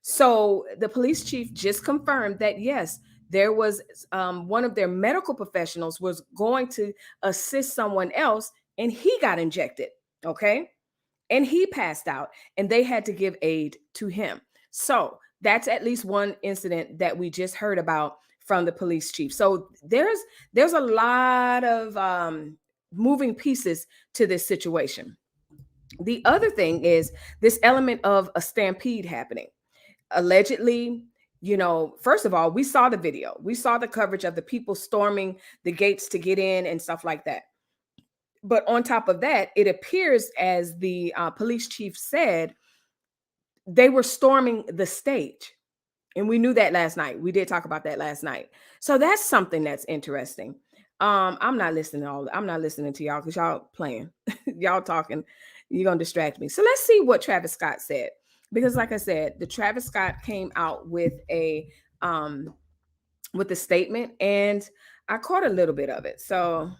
So the police chief just confirmed that, yes, there was one of their medical professionals was going to assist someone else, and he got injected. Okay. And he passed out, and they had to give aid to him. So that's at least one incident that we just heard about from the police chief. So there's a lot of moving pieces to this situation. The other thing is this element of a stampede happening. Allegedly, first of all, we saw the video. We saw the coverage of the people storming the gates to get in and stuff like that. But on top of that, it appears, as the police chief said, they were storming the stage. And we knew that last night. We did talk about that last night. So that's something that's interesting. I'm not listening to y'all because y'all playing. Y'all talking. You're going to distract me. So let's see what Travis Scott said. Because like I said, the Travis Scott came out with a statement, and I caught a little bit of it. So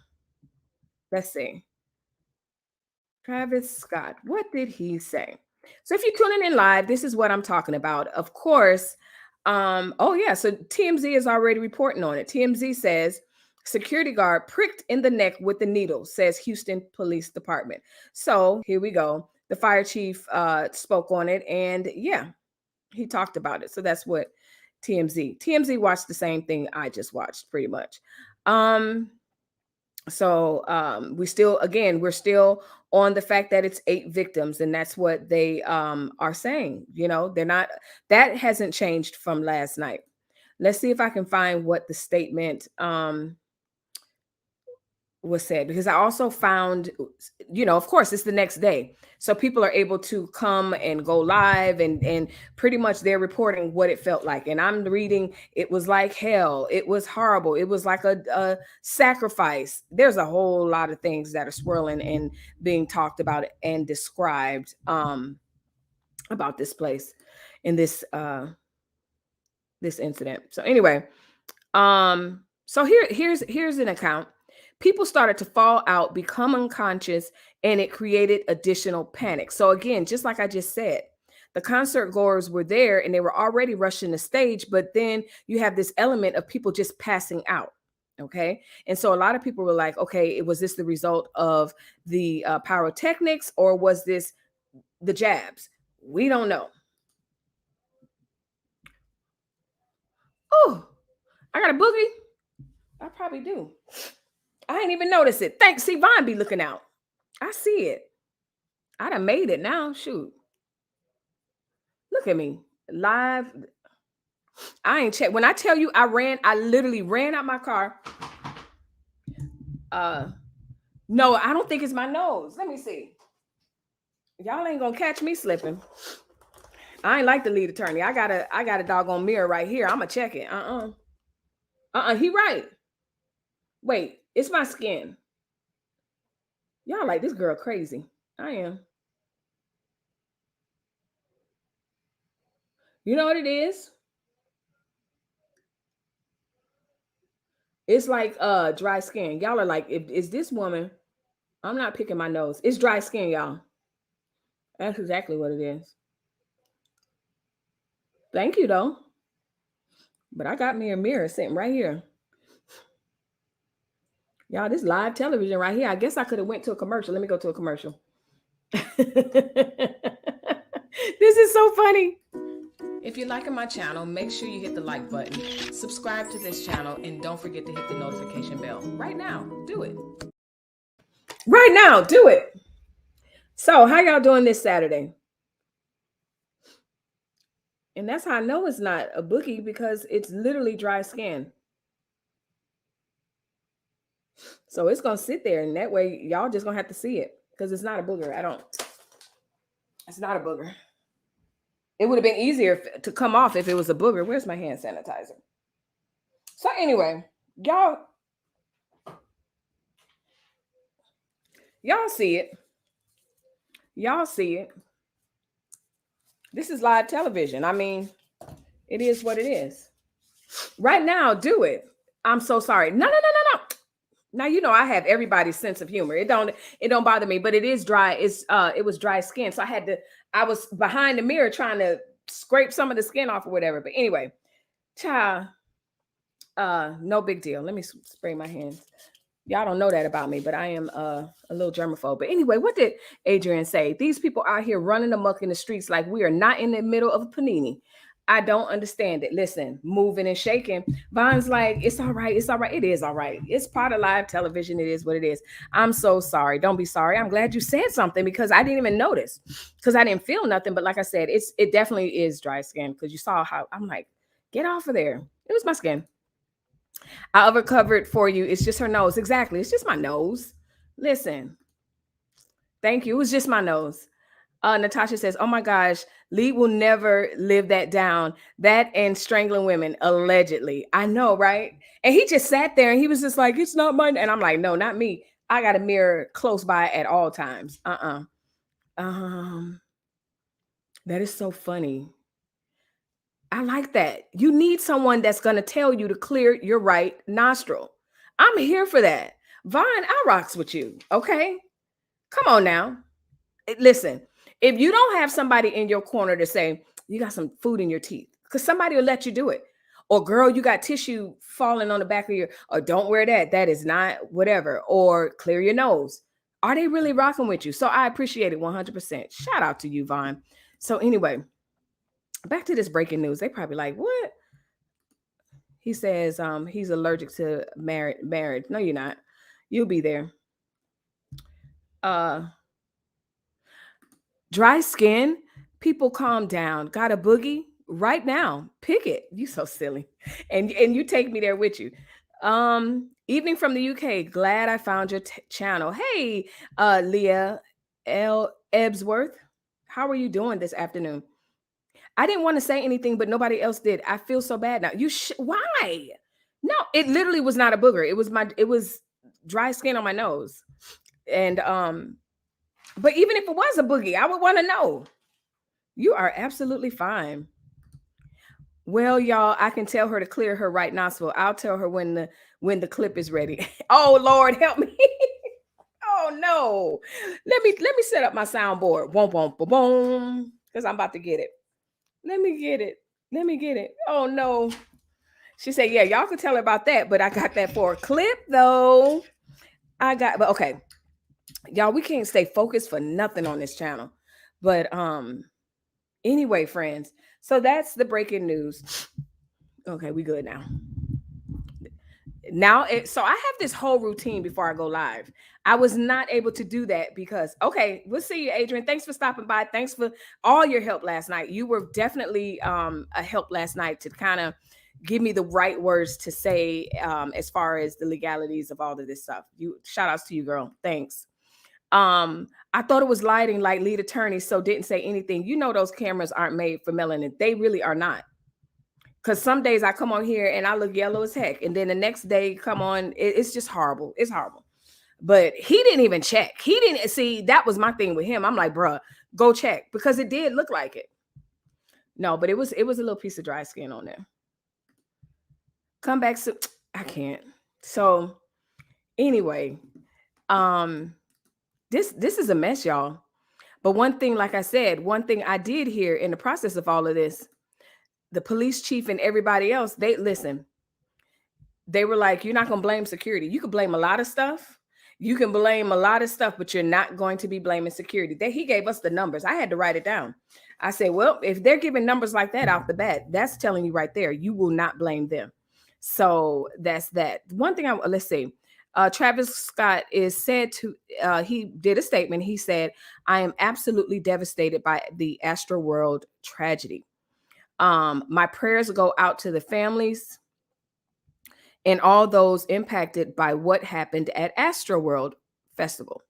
let's see. Travis Scott, what did he say? So if you're tuning in live, this is what I'm talking about. Of course. So TMZ is already reporting on it. TMZ says security guard pricked in the neck with the needle, says Houston Police Department. So here we go. The fire chief spoke on it, and yeah, he talked about it. So that's what TMZ watched the same thing I just watched, pretty much. We're still on the fact that it's 8 victims, and that's what they are saying. That hasn't changed from last night. Let's see if I can find what the statement was said, because I also found, of course, it's the next day. So people are able to come and go live, and pretty much they're reporting what it felt like. And I'm reading, it was like hell. It was horrible. It was like a sacrifice. There's a whole lot of things that are swirling and being talked about and described about this place in this incident. So anyway, so here's an account. People started to fall out, become unconscious, and it created additional panic. So again, just like I just said, the concert goers were there and they were already rushing the stage, but then you have this element of people just passing out. Okay. And so a lot of people were like, okay, was this the result of the pyrotechnics, or was this the jabs? We don't know. Oh, I got a boogie. I probably do. I ain't even notice it. Thanks. See, Vaughn be looking out. I see it. I done made it now. Shoot. Look at me. Live. I ain't checked. When I tell you I literally ran out my car. No, I don't think it's my nose. Let me see. Y'all ain't gonna catch me slipping. I ain't like the lead attorney. I got a doggone mirror right here. I'ma check it. He right. Wait, it's my skin. Y'all like this girl crazy. I am. You know what it is? It's like dry skin. Y'all are like, is this woman? I'm not picking my nose. It's dry skin, y'all. That's exactly what it is. Thank you, though. But I got me a mirror sitting right here. Y'all, this live television right here. I guess I could have went to a commercial. Let me go to a commercial. This is so funny. If you're liking my channel, make sure you hit the like button, subscribe to this channel, and don't forget to hit the notification bell. Right now, do it. Right now, do it. So, how y'all doing this Saturday? And that's how I know it's not a boogie, because it's literally dry skin. So it's going to sit there, and that way y'all just going to have to see it, because it's not a booger. It's not a booger. It would have been easier to come off if it was a booger. Where's my hand sanitizer? So anyway, y'all see it. Y'all see it. This is live television. I mean, it is what it is. Right now, do it. I'm so sorry. No. Now, I have everybody's sense of humor. It don't bother me, but it is dry. It was dry skin. So I was behind the mirror trying to scrape some of the skin off or whatever. But anyway, child, No big deal. Let me spray my hands. Y'all don't know that about me, but I am a little germaphobe. But anyway, what did Adrian say? These people out here running amok in the streets like we are not in the middle of a panini. I don't understand it. Listen, moving and shaking. Von's like, it's all right. It's all right. It is all right. It's part of live television. It is what it is. I'm so sorry. Don't be sorry. I'm glad you said something because I didn't even notice because I didn't feel nothing. But like I said, it definitely is dry skin because you saw how I'm like, get off of there. It was my skin. I overcovered for you. It's just her nose. Exactly. It's just my nose. Listen. Thank you. It was just my nose. Natasha says, oh my gosh, Lee will never live that down. That and strangling women, allegedly. I know, right? And he just sat there and he was just like, it's not mine. And I'm like, no, not me. I got a mirror close by at all times. That is so funny. I like that. You need someone that's going to tell you to clear your right nostril. I'm here for that. Vaughn, I rocks with you. Okay. Come on now. Listen, if you don't have somebody in your corner to say, you got some food in your teeth, because somebody will let you do it. Or girl, you got tissue falling on the back of your, or don't wear that. That is not whatever. Or clear your nose. Are they really rocking with you? So I appreciate it 100%. Shout out to you, Vaughn. So anyway, back to this breaking news. They probably like, what? He says he's allergic to marriage. No, you're not. You'll be there. Dry skin. People calm down. Got a boogie right now. Pick it. You so silly. And you take me there with you. Evening from the UK. Glad I found your channel. Hey, Leah L. Ebsworth. How are you doing this afternoon? I didn't want to say anything, but nobody else did. I feel so bad now. Why? No, it literally was not a booger. It was dry skin on my nose. And but even if it was a boogie, I would want to know. You are absolutely fine. Well, y'all, I can tell her to clear her right nostril. I'll tell her when the clip is ready. Oh Lord, help me. Oh no. Let me set up my soundboard. Boom, boom, boom, boom. Because I'm about to get it. Let me get it. Oh no. She said, yeah, y'all could tell her about that, but I got that for a clip though. But okay. Y'all, we can't stay focused for nothing on this channel. But anyway, friends. So that's the breaking news. Okay, we good now. So I have this whole routine before I go live. I was not able to do that because, okay, we'll see you, Adrian. Thanks for stopping by. Thanks for all your help last night. You were definitely a help last night to kind of give me the right words to say as far as the legalities of all of this stuff. Shout outs to you, girl. Thanks. I thought it was lighting like lead attorney, so didn't say anything. You know those cameras aren't made for melanin. They really are not. Because some days I come on here and I look yellow as heck. And then the next day come on, it's just horrible. It's horrible. But he didn't even check. He didn't see. That was my thing with him. I'm like, bruh, go check. Because it did look like it. No, but it was a little piece of dry skin on there. Come back. So I can't. So anyway, this is a mess, y'all. But one thing, like I said, one thing I did hear in the process of all of this, the police chief and everybody else, they were like, you're not going to blame security. You can blame a lot of stuff. But you're not going to be blaming security. He gave us the numbers. I had to write it down. I said, well, if they're giving numbers like that off the bat, that's telling you right there, you will not blame them. So that's that. One thing let's see. Travis Scott is said to, he did a statement. He said, I am absolutely devastated by the Astroworld tragedy. My prayers go out to the families and all those impacted by what happened at Astroworld Festival.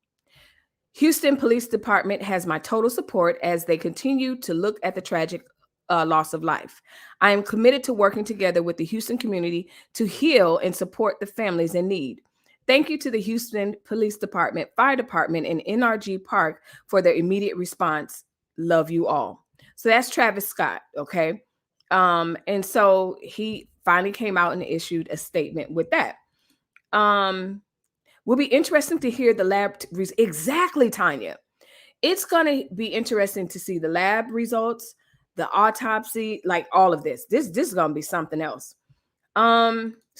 Houston Police Department has my total support as they continue to look at the tragic loss of life. I am committed to working together with the Houston community to heal and support the families in need. Thank you to the Houston Police Department, Fire Department, and NRG Park for their immediate response. Love you all. So that's Travis Scott, okay? And so he finally came out and issued a statement with that. Will be interesting to hear the lab exactly, Tanya. It's going to be interesting to see the lab results, the autopsy, like all of this. This is going to be something else.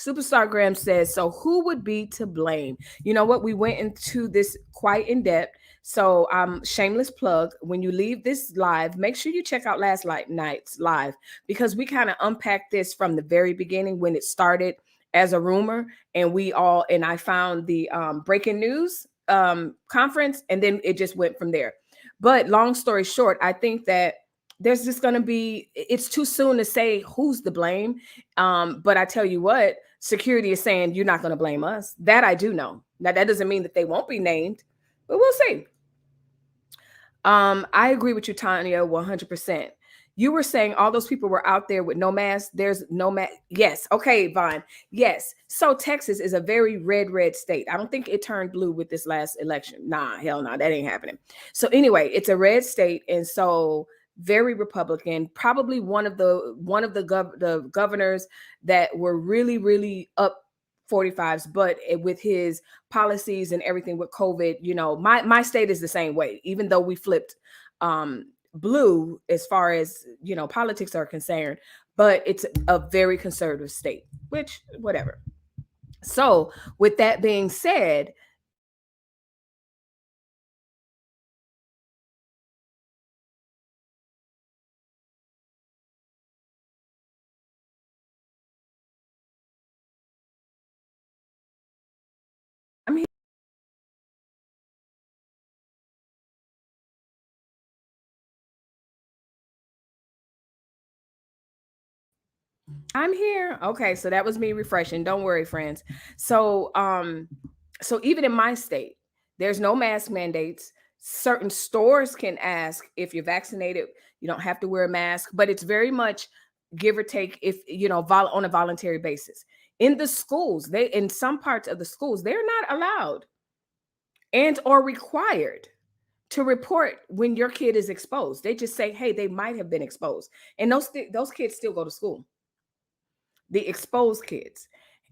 Superstar Graham says, so who would be to blame? You know what? We went into this quite in depth. So shameless plug, when you leave this live, make sure you check out last night's live, because we kind of unpacked this from the very beginning when it started as a rumor, and I found the breaking news conference, and then it just went from there. But long story short, I think that there's just going to be, it's too soon to say who's to blame. But I tell you what, security is saying you're not going to blame us. That I do know. Now, that doesn't mean that they won't be named, but we'll see. I agree with you, Tanya, 100%. You were saying all those people were out there with no mask. There's no mask. Yes. Okay, Vaughn. Yes. So Texas is a very red state. I don't think it turned blue with this last election. Nah, hell no, that ain't happening. So anyway, it's a red state. And so very Republican, probably one of the governors that were really up 45s, but with his policies and everything with COVID, you know, my state is the same way, even though we flipped blue as far as, you know, politics are concerned, but it's a very conservative state, which whatever. So with that being said, I'm here. Okay, so that was me refreshing. Don't worry, friends. So so even in my state, there's no mask mandates. Certain stores can ask if you're vaccinated, you don't have to wear a mask, but it's very much give or take, if you know, on a voluntary basis. In the schools, in some parts of the schools, they're not allowed and or required to report when your kid is exposed. They just say, hey, they might have been exposed. And those kids still go to school. The exposed kids.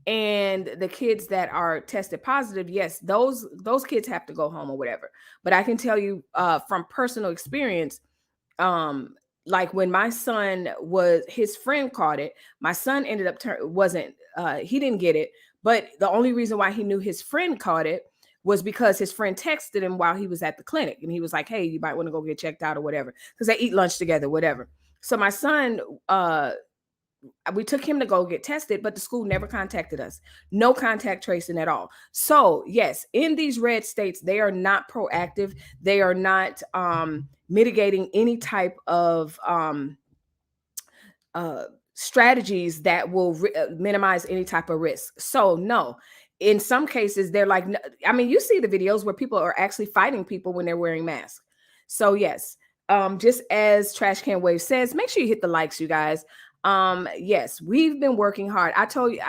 And the kids that are tested positive, yes, those kids have to go home or whatever. But I can tell you from personal experience, like when my son his friend caught it, my son ended up he didn't get it, but the only reason why he knew his friend caught it was because his friend texted him while he was at the clinic, and he was like, hey, you might want to go get checked out or whatever, because they eat lunch together, whatever. So my son, we took him to go get tested, but the school never contacted us. No contact tracing at all. So yes, in these red states, they are not proactive. They are not mitigating any type of strategies that will minimize any type of risk. So no, in some cases, they're like, I mean, you see the videos where people are actually fighting people when they're wearing masks. So yes, just as Trash Can Wave says, make sure you hit the likes, you guys. Yes, we've been working hard. I told you,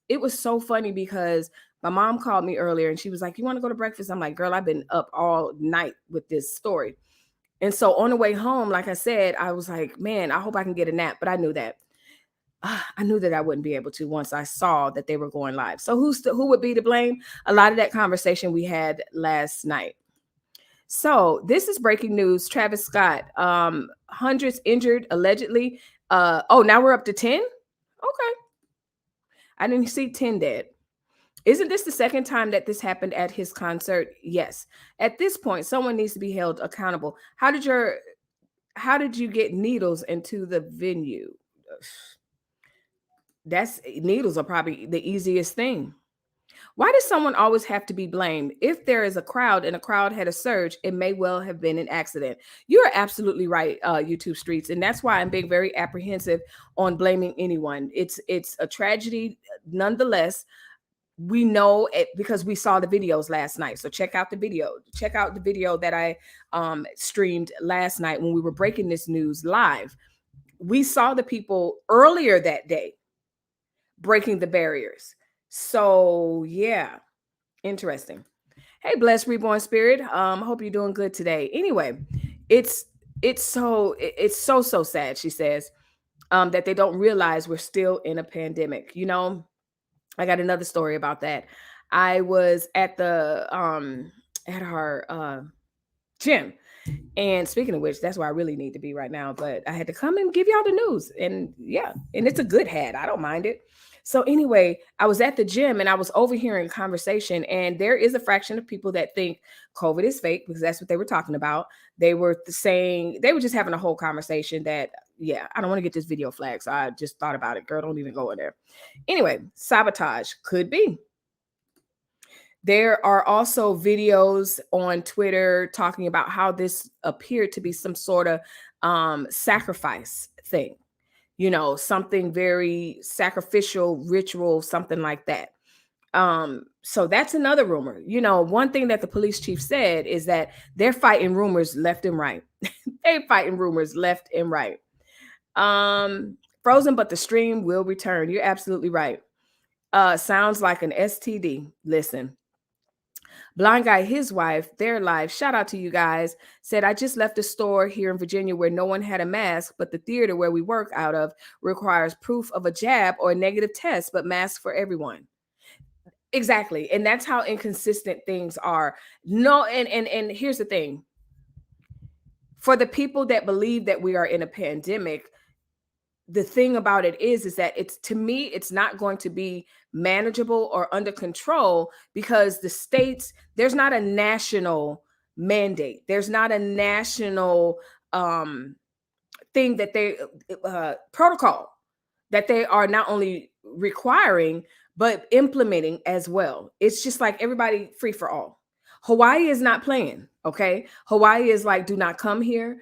it was so funny because my mom called me earlier and she was like, you want to go to breakfast? I'm like, girl, I've been up all night with this story. And so on the way home, like I said, I was like, man, I hope I can get a nap. But I knew that I wouldn't be able to once I saw that they were going live. So who would be to blame? A lot of that conversation we had last night. So this is breaking news. Travis Scott, hundreds injured allegedly. Now we're up to 10. Okay. I didn't see 10 dead. Isn't this the second time that this happened at his concert? Yes. At this point, someone needs to be held accountable. How did you get needles into the venue? Needles are probably the easiest thing. Why does someone always have to be blamed? If there is a crowd and a crowd had a surge, it may well have been an accident. You're absolutely right, YouTube streets. And that's why I'm being very apprehensive on blaming anyone. It's a tragedy. Nonetheless, we know it because we saw the videos last night. So check out the video. Check out the video that I streamed last night when we were breaking this news live. We saw the people earlier that day breaking the barriers. So yeah, interesting. Hey, blessed reborn spirit. Hope you're doing good today. Anyway, it's so sad, she says, that they don't realize we're still in a pandemic. You know, I got another story about that. I was at the at our gym. And speaking of which, that's where I really need to be right now. But I had to come and give y'all the news. And yeah, and it's a good hat. I don't mind it. So anyway, I was at the gym and I was overhearing a conversation, and there is a fraction of people that think COVID is fake because that's what they were talking about. They were saying, they were just having a whole conversation that, yeah, I don't want to get this video flagged. So I just thought about it. Girl, don't even go in there. Anyway, sabotage could be. There are also videos on Twitter talking about how this appeared to be some sort of sacrifice thing. You know, something very sacrificial, ritual, something like that. So that's another rumor. You know, one thing that the police chief said is that they're fighting rumors left and right. They're fighting rumors left and right. Frozen, but the stream will return. You're absolutely right. Sounds like an STD. Listen. Blind Guy, his wife, their life, shout out to you guys, said, I just left a store here in Virginia where no one had a mask, but the theater where we work out of requires proof of a jab or a negative test, but masks for everyone. Exactly. And that's how inconsistent things are. No, and here's the thing. For the people that believe that we are in a pandemic, the thing about it is that it's, to me, it's not going to be manageable or under control because the states, there's not a national mandate. There's not a national thing that they protocol that they are not only requiring, but implementing as well. It's just like everybody free for all. Hawaii is not playing. Okay. Hawaii is like, do not come here.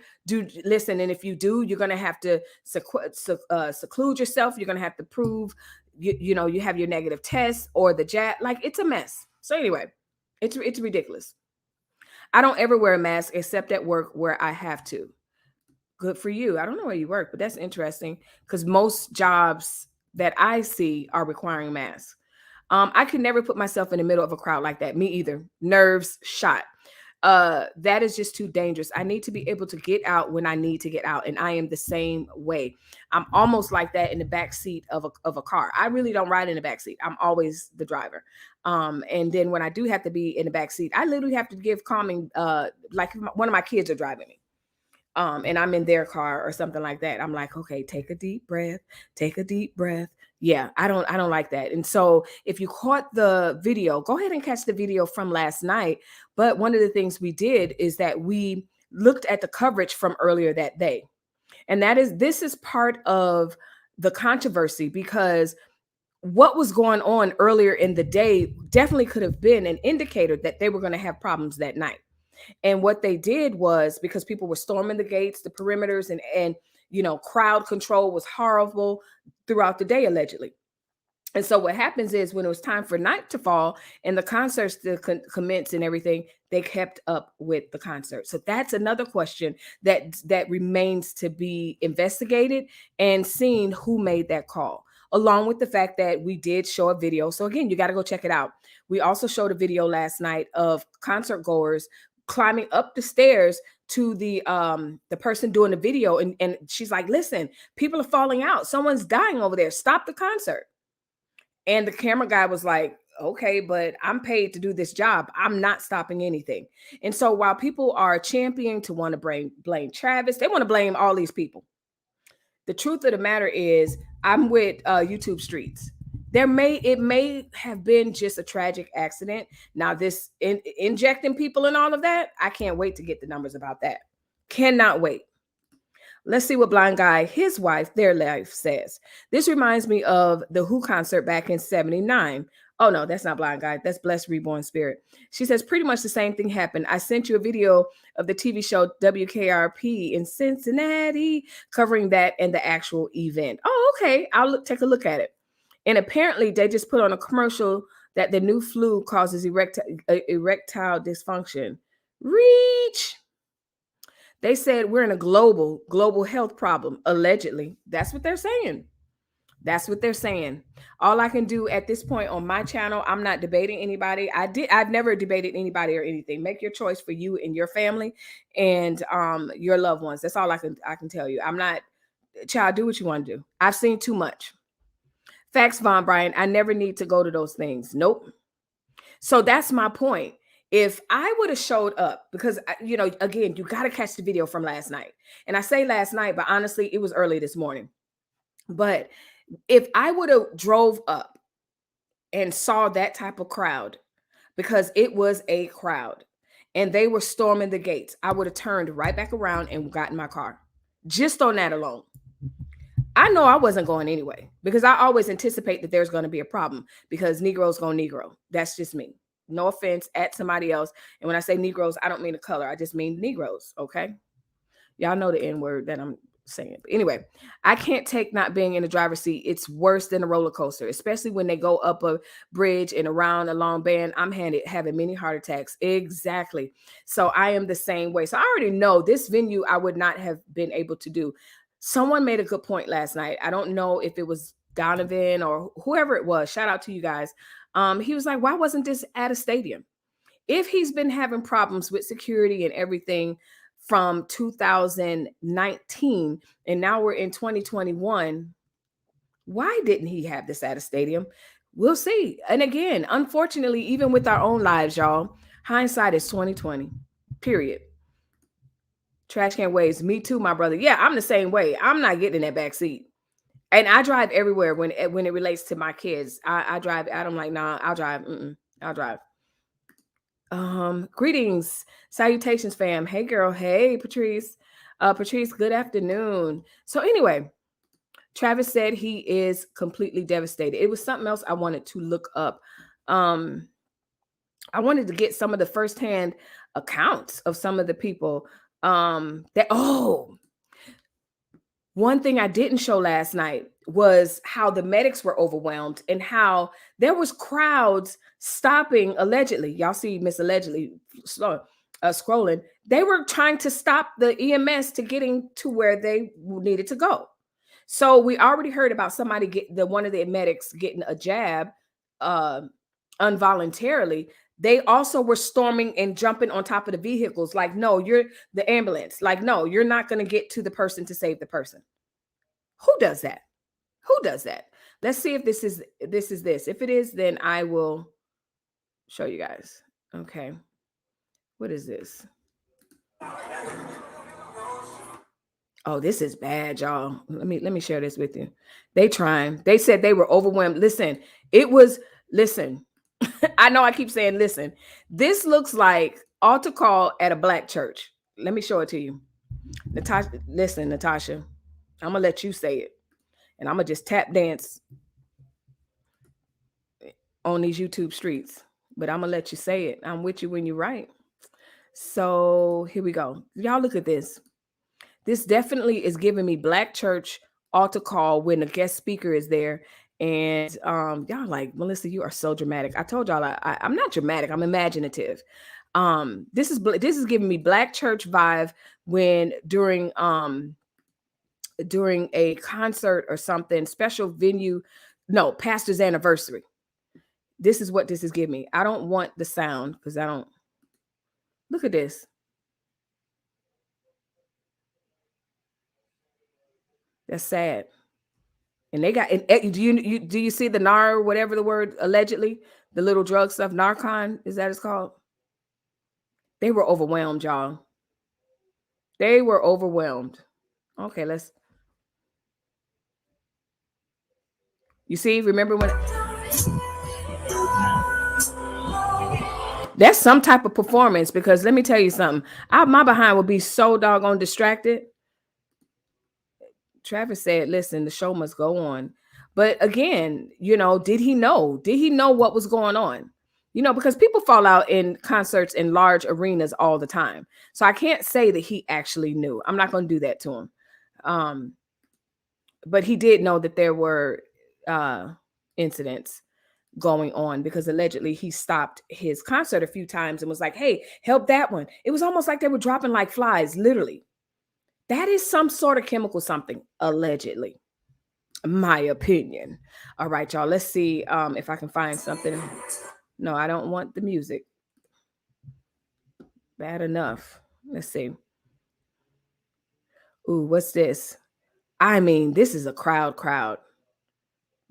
Listen. And if you do, you're going to have to seclude yourself. You're going to have to prove, you know, you have your negative test or the jab. Like, it's a mess. So anyway, it's ridiculous. I don't ever wear a mask except at work where I have to. Good for you. I don't know where you work, but that's interesting because most jobs that I see are requiring masks. I could never put myself in the middle of a crowd like that. Me either. Nerves shot. That is just too dangerous. I need to be able to get out when I need to get out. And I am the same way. I'm almost like that in the back seat of a car. I really don't ride in the back seat. I'm always the driver. And then when I do have to be in the back seat, I literally have to give calming, like one of my kids are driving me. And I'm in their car or something like that. I'm like, okay, take a deep breath, take a deep breath. Yeah, I don't like that. And so if you caught the video, go ahead and catch the video from last night. But one of the things we did is that we looked at the coverage from earlier that day. And this is part of the controversy because what was going on earlier in the day definitely could have been an indicator that they were going to have problems that night. And what they did was, because people were storming the gates, the perimeters, and you know, crowd control was horrible throughout the day, allegedly. And so what happens is when it was time for night to fall and the concerts to commence and everything, they kept up with the concert. So that's another question that remains to be investigated and seen who made that call, along with the fact that we did show a video. So again, you got to go check it out. We also showed a video last night of concert goers climbing up the stairs to the person doing the video. And she's like, listen, people are falling out. Someone's dying over there. Stop the concert. And the camera guy was like, okay, but I'm paid to do this job. I'm not stopping anything. And so while people are championing to want to blame Travis, they want to blame all these people. The truth of the matter is I'm with YouTube Streets. It may have been just a tragic accident. Now this injecting people and all of that, I can't wait to get the numbers about that. Cannot wait. Let's see what Blind Guy, his wife, their life says. This reminds me of the Who concert back in '79. Oh no, that's not Blind Guy. That's Blessed Reborn Spirit. She says pretty much the same thing happened. I sent you a video of the TV show WKRP in Cincinnati covering that and the actual event. Oh, okay. I'll take a look at it. And apparently they just put on a commercial that the new flu causes erectile dysfunction. Reach. They said we're in a global health problem, allegedly. That's what they're saying. That's what they're saying. All I can do at this point on my channel, I'm not debating anybody. I've never debated anybody or anything. Make your choice for you and your family and your loved ones. That's all I can tell you. I'm not, child, do what you want to do. I've seen too much. Facts, Von Brian. I never need to go to those things. Nope. So that's my point. If I would have showed up, because, you know, again, you got to catch the video from last night. And I say last night, but honestly, it was early this morning. But If I would have drove up and saw that type of crowd, because it was a crowd and they were storming the gates, I would have turned right back around and got in my car. Just on that alone. I know I wasn't going anyway, because I always anticipate that there's going to be a problem, because Negroes go Negro. That's just me. No offense at somebody else. And when I say Negroes, I don't mean a color. I just mean Negroes. Okay. Y'all know the N word that I'm saying. But anyway, I can't take not being in the driver's seat. It's worse than a roller coaster, especially when they go up a bridge and around a long band. I'm having many heart attacks. Exactly. So I am the same way. So I already know this venue I would not have been able to do. Someone made a good point last night. I don't know if it was Donovan or whoever it was. Shout out to you guys. He was like, why wasn't this at a stadium? If he's been having problems with security and everything from 2019 and now we're in 2021, why didn't he have this at a stadium? We'll see. And again, unfortunately, even with our own lives, y'all, hindsight is 2020. Period. Trash can waves. Me too, my brother. Yeah, I'm the same way. I'm not getting in that back seat. And I drive everywhere when it relates to my kids. I drive. I'm like, nah, I'll drive. I'll drive. Greetings, salutations, fam. Hey, girl. Hey, Patrice. Patrice, good afternoon. So anyway, Travis said he is completely devastated. It was something else I wanted to look up. I wanted to get some of the firsthand accounts of some of the people one thing I didn't show last night was how the medics were overwhelmed and how there was crowds stopping allegedly. Y'all see Miss Allegedly scrolling. They were trying to stop the EMS to getting to where they needed to go. So we already heard about somebody one of the medics getting a jab involuntarily. They also were storming and jumping on top of the vehicles. Like, no, you're the ambulance. Like, no, you're not going to get to the person to save the person. Who does that? Who does that? Let's see if this is this. If it is, then I will show you guys. Okay. What is this? Oh, this is bad, y'all. Let me share this with you. They said they were overwhelmed. Listen, I know I keep saying listen. This looks like altar call at a black church. Let me show it to you. Natasha, listen, Natasha. I'm gonna let you say it. And I'm gonna just tap dance on these YouTube streets. But I'm gonna let you say it. I'm with you when you're right. So here we go. Y'all look at this. This definitely is giving me black church altar call when a guest speaker is there. And y'all like, Melissa, you are so dramatic. I told y'all I'm not dramatic. I'm imaginative. This is giving me black church vibe when during a concert or something, special venue, no, pastor's anniversary. This is what this is giving me. I don't want the sound because I don't. Look at this. That's sad. And they got, do you see the NAR, whatever the word, allegedly, the little drug stuff, Narcon, is that it's called? They were overwhelmed, y'all. They were overwhelmed. Okay, you see, remember when, that's some type of performance, because let me tell you something, my behind would be so doggone distracted. Travis said, listen, the show must go on. But again, did he know? Did he know what was going on? Because people fall out in concerts in large arenas all the time. So I can't say that he actually knew. I'm not going to do that to him. But he did know that there were incidents going on, because allegedly he stopped his concert a few times and was like, hey, help that one. It was almost like they were dropping like flies, literally. That is some sort of chemical something, allegedly. My opinion. All right, y'all. Let's see if I can find something. No, I don't want the music. Bad enough. Let's see. Ooh, what's this? I mean, this is a crowd.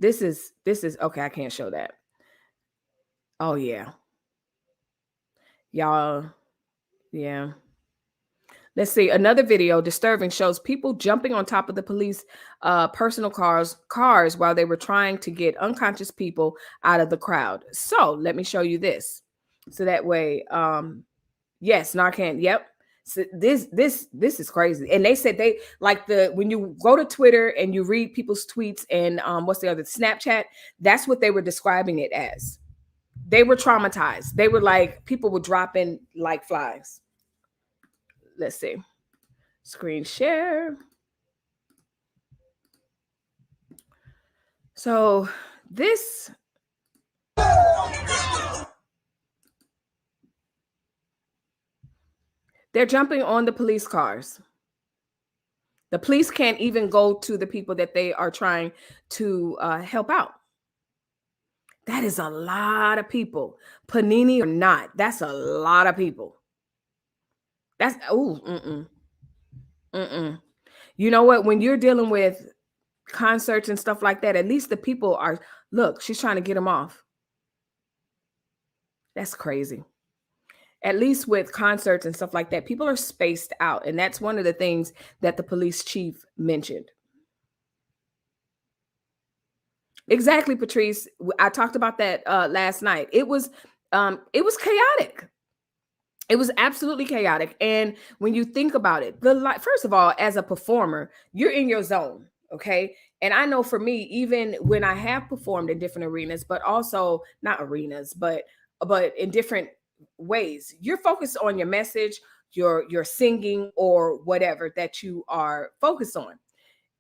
This is okay. I can't show that. Oh yeah. Y'all. Yeah. Let's see. Another video, disturbing, shows people jumping on top of the police personal cars while they were trying to get unconscious people out of the crowd. So let me show you this. So that way, yes, Narcan. Yep. So this is crazy. And they said they like when you go to Twitter and you read people's tweets and what's the other, Snapchat, that's what they were describing it as. They were traumatized. They were like, people were dropping like flies. Let's see. Screen share. So this. They're jumping on the police cars. The police can't even go to the people that they are trying to help out. That is a lot of people. Panini or not, that's a lot of people. That's, You know what? When you're dealing with concerts and stuff like that, at least the people are, look, she's trying to get them off. That's crazy. At least with concerts and stuff like that, people are spaced out. And that's one of the things that the police chief mentioned. Exactly, Patrice. I talked about that last night. It was chaotic. It was absolutely chaotic. And when you think about it, first of all, as a performer, you're in your zone, okay? And I know for me, even when I have performed in different arenas, but also not arenas, but in different ways, you're focused on your message, your singing, or whatever that you are focused on.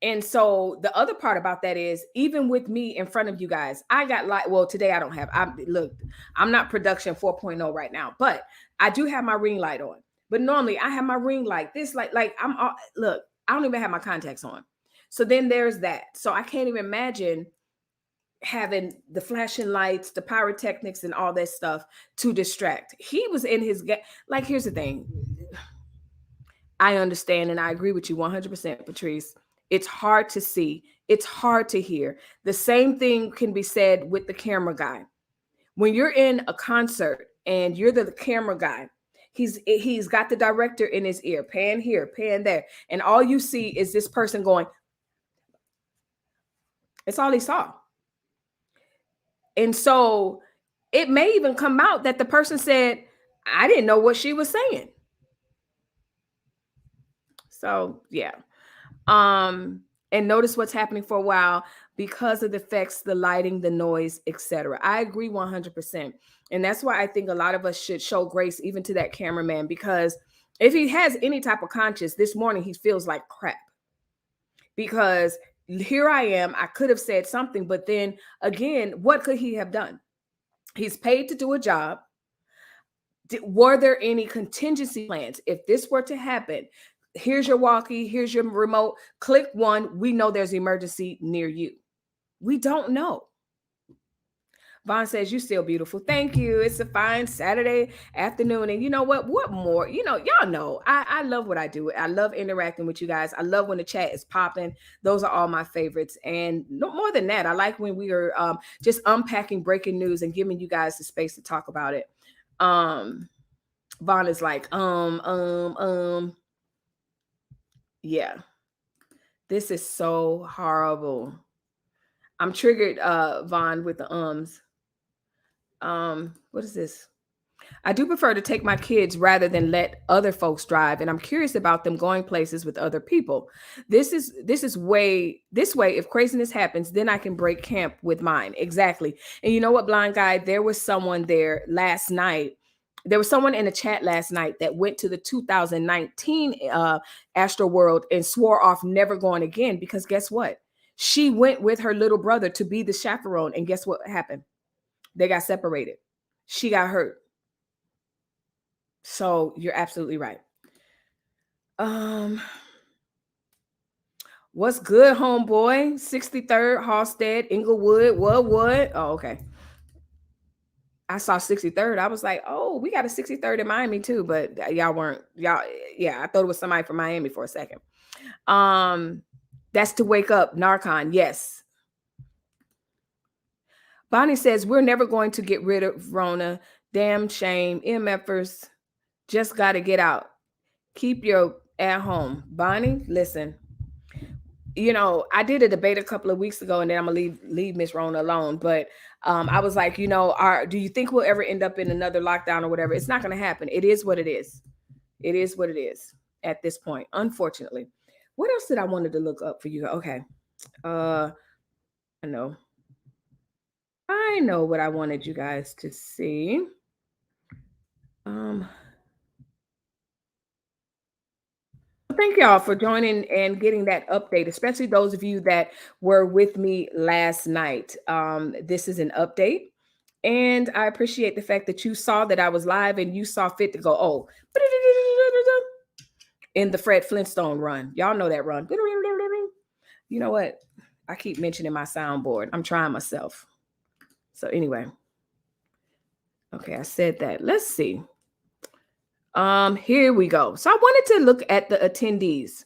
And so the other part about that is, even with me in front of you guys, I got today I don't have, I'm not production 4.0 right now, but I do have my ring light on. But normally I have my ring light, this like I don't even have my contacts on. So then there's that. So I can't even imagine having the flashing lights, the pyrotechnics and all that stuff to distract. He was in his here's the thing. I understand and I agree with you 100%, Patrice. It's hard to see. It's hard to hear. The same thing can be said with the camera guy. When you're in a concert and you're the camera guy, he's got the director in his ear, pan here, pan there. And all you see is this person going. It's all he saw. And so it may even come out that the person said, I didn't know what she was saying. So, yeah. And notice what's happening for a while because of the effects, the lighting, the noise, etc. I agree 100%. And that's why I think a lot of us should show grace even to that cameraman, because if he has any type of conscience, this morning he feels like crap. Because here I am, I could have said something, but then again, what could he have done? He's paid to do a job. Were there any contingency plans? If this were to happen, here's your walkie, here's your remote, click one. We know there's emergency near you. We don't know. Vaughn says, you're still beautiful. Thank you. It's a fine Saturday afternoon. And you know what? What more? Y'all know, I love what I do. I love interacting with you guys. I love when the chat is popping. Those are all my favorites. And no more than that, I like when we are just unpacking breaking news and giving you guys the space to talk about it. Vaughn is like, yeah, this is so horrible. I'm triggered, Vaughn, with the ums. What is this? I do prefer to take my kids rather than let other folks drive, and I'm curious about them going places with other people. This way. If craziness happens, then I can break camp with mine. Exactly. And you know what, blind guy? There was someone there last night. There was someone in the chat last night that went to the 2019 Astroworld and swore off never going again, because guess what? She went with her little brother to be the chaperone, and guess what happened? They got separated. She got hurt. So you're absolutely right. What's good, homeboy? 63rd, Halstead, Inglewood, what? Oh, okay. I saw 63rd. I was like, oh, we got a 63rd in Miami too, but y'all weren't. Yeah, I thought it was somebody from Miami for a second. That's to wake up, Narcon. Yes. Bonnie says, we're never going to get rid of Rona. Damn shame. MFers just got to get out. Keep your at home. Bonnie, listen. You know, I did a debate a couple of weeks ago, and then I'm gonna leave Miss Rona alone. But I was like, you know, do you think we'll ever end up in another lockdown or whatever? It's not gonna happen. It is what it is. It is what it is at this point, unfortunately. What else did I wanted to look up for you? Okay. I know what I wanted you guys to see. Thank y'all for joining and getting that update, especially those of you that were with me last night. This is an update, and I appreciate the fact that you saw that I was live and you saw fit to go, oh, in the Fred Flintstone run. Y'all know that run. You know what? I keep mentioning my soundboard. I'm trying myself. So anyway. Okay, I said that. Let's see. Here we go. So I wanted to look at the attendees.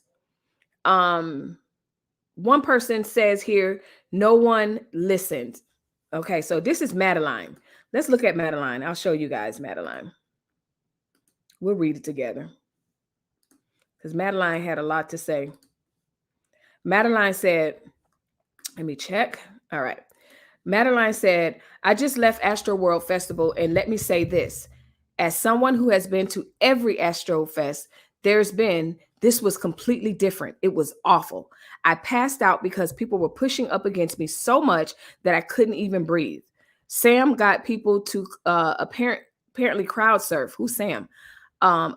One person says here, no one listened. Okay, so this is Madeline. Let's look at Madeline. I'll show you guys Madeline. We'll read it together. Because Madeline had a lot to say. Madeline said, let me check. All right. Madeline said, I just left Astroworld Festival, and let me say this. As someone who has been to every Astro Fest, this was completely different. It was awful. I passed out because people were pushing up against me so much that I couldn't even breathe. Sam got people to apparently crowd surf. Who's Sam?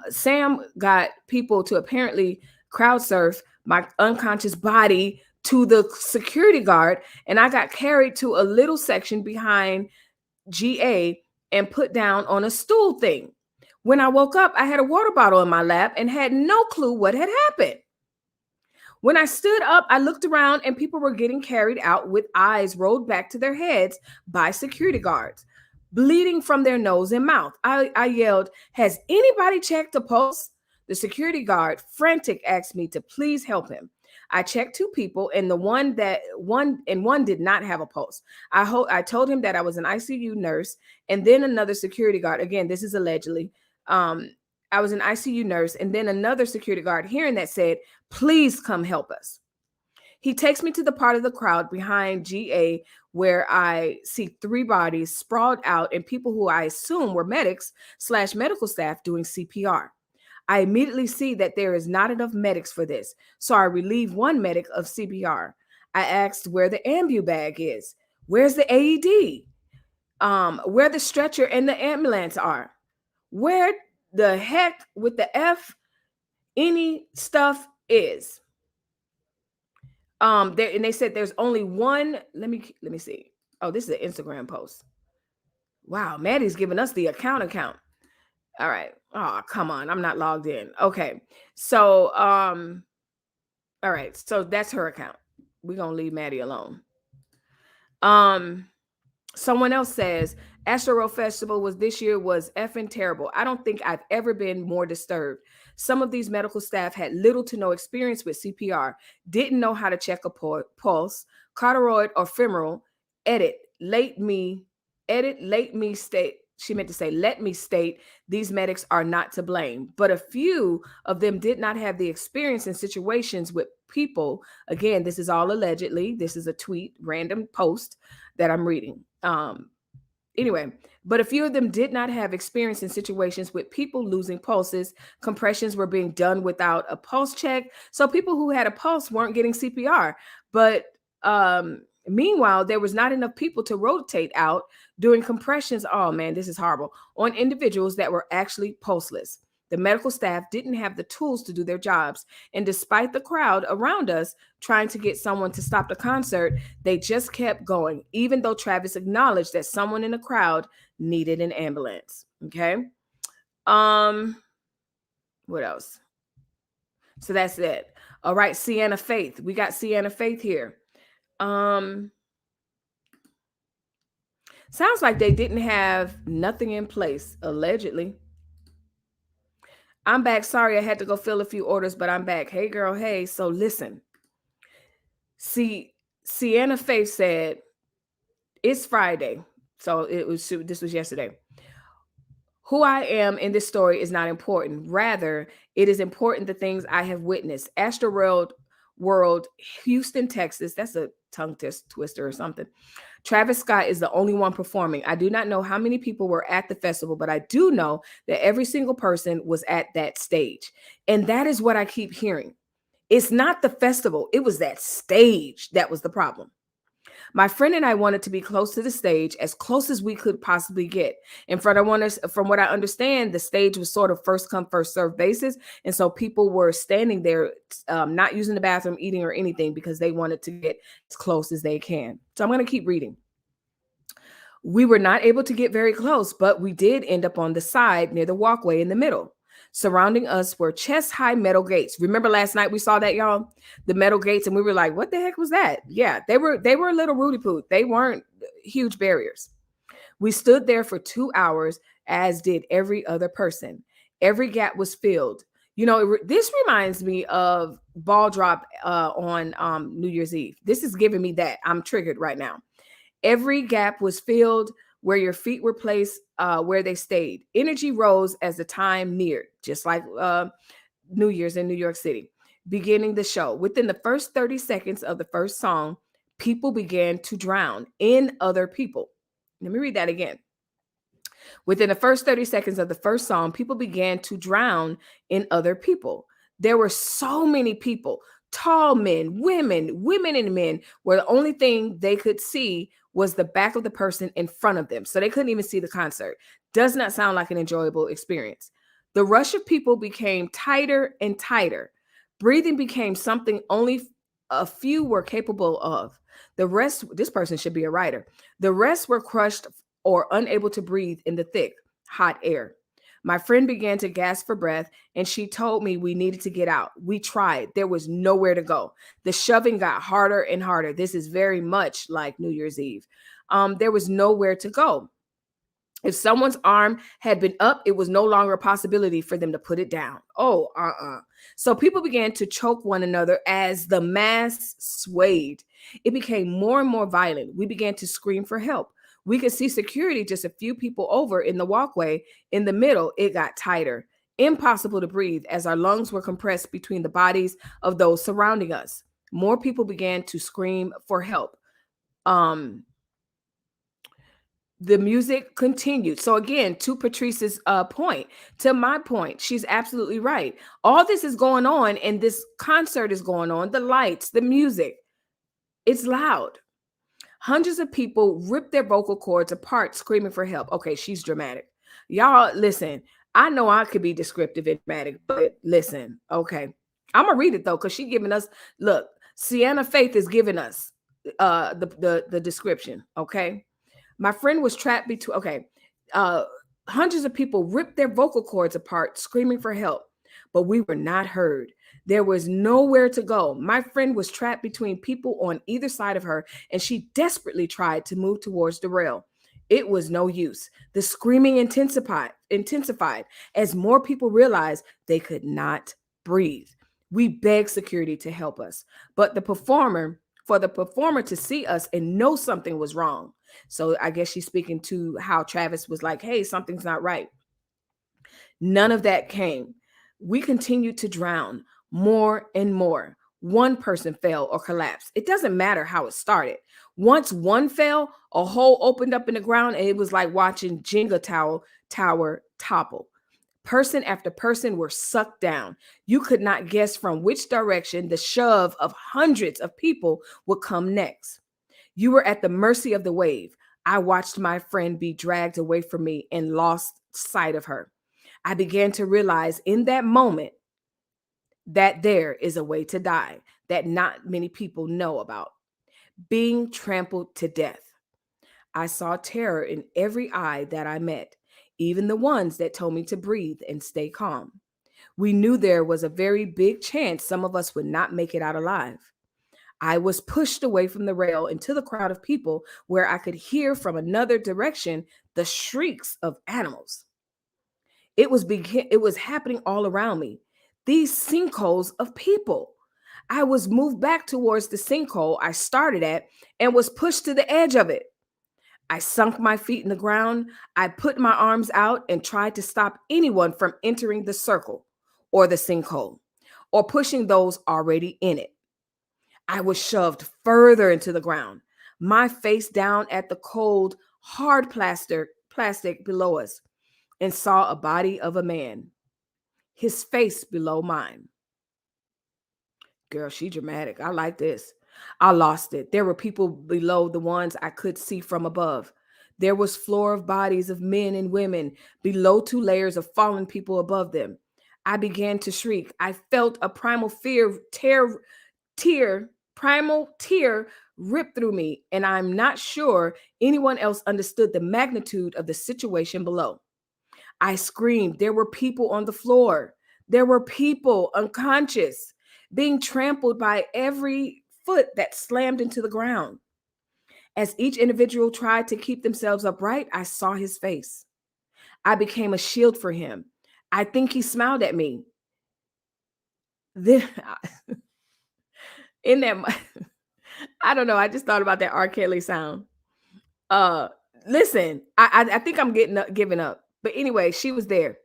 Sam got people to apparently crowd surf my unconscious body to the security guard, and I got carried to a little section behind GA and put down on a stool thing. When I woke up, I had a water bottle in my lap and had no clue what had happened. When I stood up, I looked around and people were getting carried out with eyes rolled back to their heads by security guards, bleeding from their nose and mouth. I yelled, has anybody checked the pulse? The security guard, frantic, asked me to please help him. I checked two people, and one did not have a pulse. I told him that I was an ICU nurse, and then another security guard. Again, this is allegedly. I was an ICU nurse, and then another security guard hearing that said, please come help us. He takes me to the part of the crowd behind GA where I see three bodies sprawled out and people who I assume were medics/medical staff doing CPR. I immediately see that there is not enough medics for this, so I relieve one medic of CPR. I asked where the ambu bag is. Where's the AED? Where the stretcher and the ambulance are. Where the heck with the F any stuff is. And they said there's only one. Let me see. Oh, this is an Instagram post. Wow, Maddie's giving us the account. All right. Oh, come on. I'm not logged in. Okay. So, all right. So that's her account. We're going to leave Maddie alone. Someone else says, Astroworld Festival this year was effing terrible. I don't think I've ever been more disturbed. Some of these medical staff had little to no experience with CPR, didn't know how to check a pulse, carotid or femoral, let me state these medics are not to blame, but a few of them did not have the experience in situations with people. Again, this is all allegedly. This is a tweet, random post that I'm reading. Anyway, but a few of them did not have experience in situations with people losing pulses. Compressions were being done without a pulse check. So people who had a pulse weren't getting CPR. But meanwhile, there was not enough people to rotate out doing compressions. Oh man, this is horrible. On individuals that were actually pulseless. The medical staff didn't have the tools to do their jobs. And despite the crowd around us trying to get someone to stop the concert, they just kept going, even though Travis acknowledged that someone in the crowd needed an ambulance. Okay. What else? So that's it. All right. Sienna Faith. We got Sienna Faith here. Sounds like they didn't have nothing in place, allegedly. I'm back. Sorry, I had to go fill a few orders, but I'm back. Hey, girl. Hey. So listen. Sienna Faith said, it's Friday. So this was yesterday. Who I am in this story is not important. Rather, it is important the things I have witnessed. Astroworld World, Houston, Texas. That's a tongue twister or something. Travis Scott is the only one performing. I do not know how many people were at the festival, but I do know that every single person was at that stage. And that is what I keep hearing. It's not the festival. It was that stage that was the problem. My friend and I wanted to be close to the stage, as close as we could possibly get. And from what I understand, the stage was sort of first come, first served basis. And so people were standing there, not using the bathroom, eating or anything, because they wanted to get as close as they can. So I'm going to keep reading. We were not able to get very close, but we did end up on the side near the walkway in the middle. Surrounding us were chest-high metal gates. Remember last night we saw that, y'all? The metal gates, and we were like, what the heck was that? Yeah, they were a little Rudy Poot. They weren't huge barriers. We stood there for 2 hours, as did every other person. Every gap was filled. You know, this reminds me of ball drop on New Year's Eve. This is giving me that. I'm triggered right now. Every gap was filled where your feet were placed, where they stayed. Energy rose as the time neared, just like New Year's in New York City. Beginning the show. Within the first 30 seconds of the first song, people began to drown in other people. Let me read that again. Within the first 30 seconds of the first song, people began to drown in other people. There were so many people, tall men, women and men, where the only thing they could see was the back of the person in front of them. So they couldn't even see the concert. Does not sound like an enjoyable experience. The rush of people became tighter and tighter. Breathing became something only a few were capable of. The rest, this person should be a writer. The rest were crushed or unable to breathe in the thick, hot air. My friend began to gasp for breath, and she told me we needed to get out. We tried. There was nowhere to go. The shoving got harder and harder. This is very much like New Year's Eve. There was nowhere to go. If someone's arm had been up, it was no longer a possibility for them to put it down. So people began to choke one another as the mass swayed. It became more and more violent. We began to scream for help. We could see security just a few people over in the walkway. In the middle, it got tighter. Impossible to breathe as our lungs were compressed between the bodies of those surrounding us. More people began to scream for help. The music continued. So again, to Patrice's point, to my point, she's absolutely right. All this is going on, and this concert is going on. The lights, the music, it's loud. Hundreds of people ripped their vocal cords apart, screaming for help. Okay, she's dramatic. Y'all, listen, I know I could be descriptive and dramatic, but listen, okay. I'm going to read it, though, because she's giving us, look, Sienna Faith is giving us the description, okay? My friend was trapped between, hundreds of people ripped their vocal cords apart, screaming for help, but we were not heard. There was nowhere to go. My friend was trapped between people on either side of her, and she desperately tried to move towards the rail. It was no use. The screaming intensified as more people realized they could not breathe. We begged security to help us, but for the performer to see us and know something was wrong. So I guess she's speaking to how Travis was like, hey, something's not right. None of that came. We continued to drown more and more. One person fell or collapsed. It doesn't matter how it started. Once one fell, a hole opened up in the ground, and it was like watching Jenga tower topple. Person after person were sucked down. You could not guess from which direction the shove of hundreds of people would come next. You were at the mercy of the wave. I watched my friend be dragged away from me and lost sight of her. I began to realize in that moment that there is a way to die that not many people know about. Being trampled to death. I saw terror in every eye that I met, even the ones that told me to breathe and stay calm. We knew there was a very big chance some of us would not make it out alive. I was pushed away from the rail into the crowd of people where I could hear from another direction the shrieks of animals. It was happening all around me. These sinkholes of people. I was moved back towards the sinkhole I started at and was pushed to the edge of it. I sunk my feet in the ground. I put my arms out and tried to stop anyone from entering the circle or the sinkhole or pushing those already in it. I was shoved further into the ground, my face down at the cold, hard plastic below us, and saw a body of a man, his face below mine. Girl, she dramatic. I like this. I lost it. There were people below the ones I could see from above. There was floor of bodies of men and women below 2 layers of fallen people above them. I began to shriek. I felt a primal tear rip through me, and I'm not sure anyone else understood the magnitude of the situation below. I screamed. There were people on the floor. There were people unconscious, being trampled by every foot that slammed into the ground. As each individual tried to keep themselves upright, I saw his face. I became a shield for him. I think he smiled at me. Then, in that, I don't know. I just thought about that R. Kelly sound. Listen, I think I'm giving up. But anyway, she was there.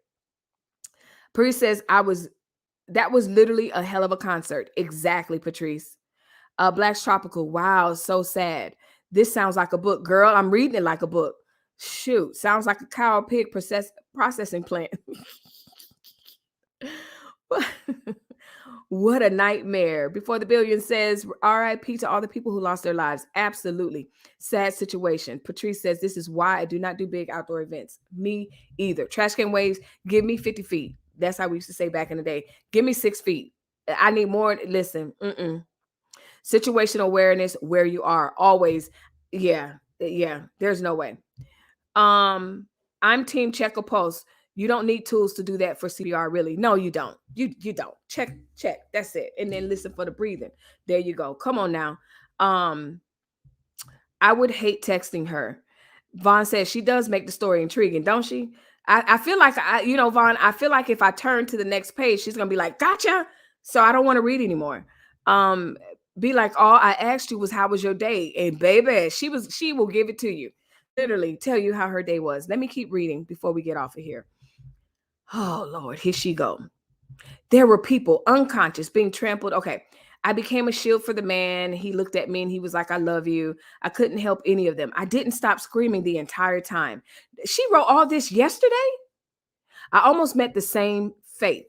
Patrice says that was literally a hell of a concert. Exactly, Patrice. Black's Tropical. Wow, so sad. This sounds like a book. Girl, I'm reading it like a book. Shoot, sounds like a cow pig processing plant. What a nightmare. Before the Billion says, RIP to all the people who lost their lives. Absolutely. Sad situation. Patrice says, this is why I do not do big outdoor events. Me either. Trash can waves, give me 50 feet. That's how we used to say back in the day. Give me 6 feet. I need more. Listen. Situational awareness where you are. Always. Yeah. There's no way. I'm Team Check a Pulse. You don't need tools to do that for CPR, really. No, you don't. You don't. Check. That's it. And then listen for the breathing. There you go. Come on now. I would hate texting her. Vaughn says she does make the story intriguing, don't she? I feel like Vaughn, I feel like if I turn to the next page, she's gonna be like, gotcha. So I don't want to read anymore. Be like, all I asked you was how was your day? And baby, she will give it to you. Literally tell you how her day was. Let me keep reading before we get off of here. Oh, Lord, here she go. There were people unconscious being trampled. Okay. I became a shield for the man. He looked at me and he was like, I love you. I couldn't help any of them. I didn't stop screaming the entire time. She wrote all this yesterday. I almost met the same fate.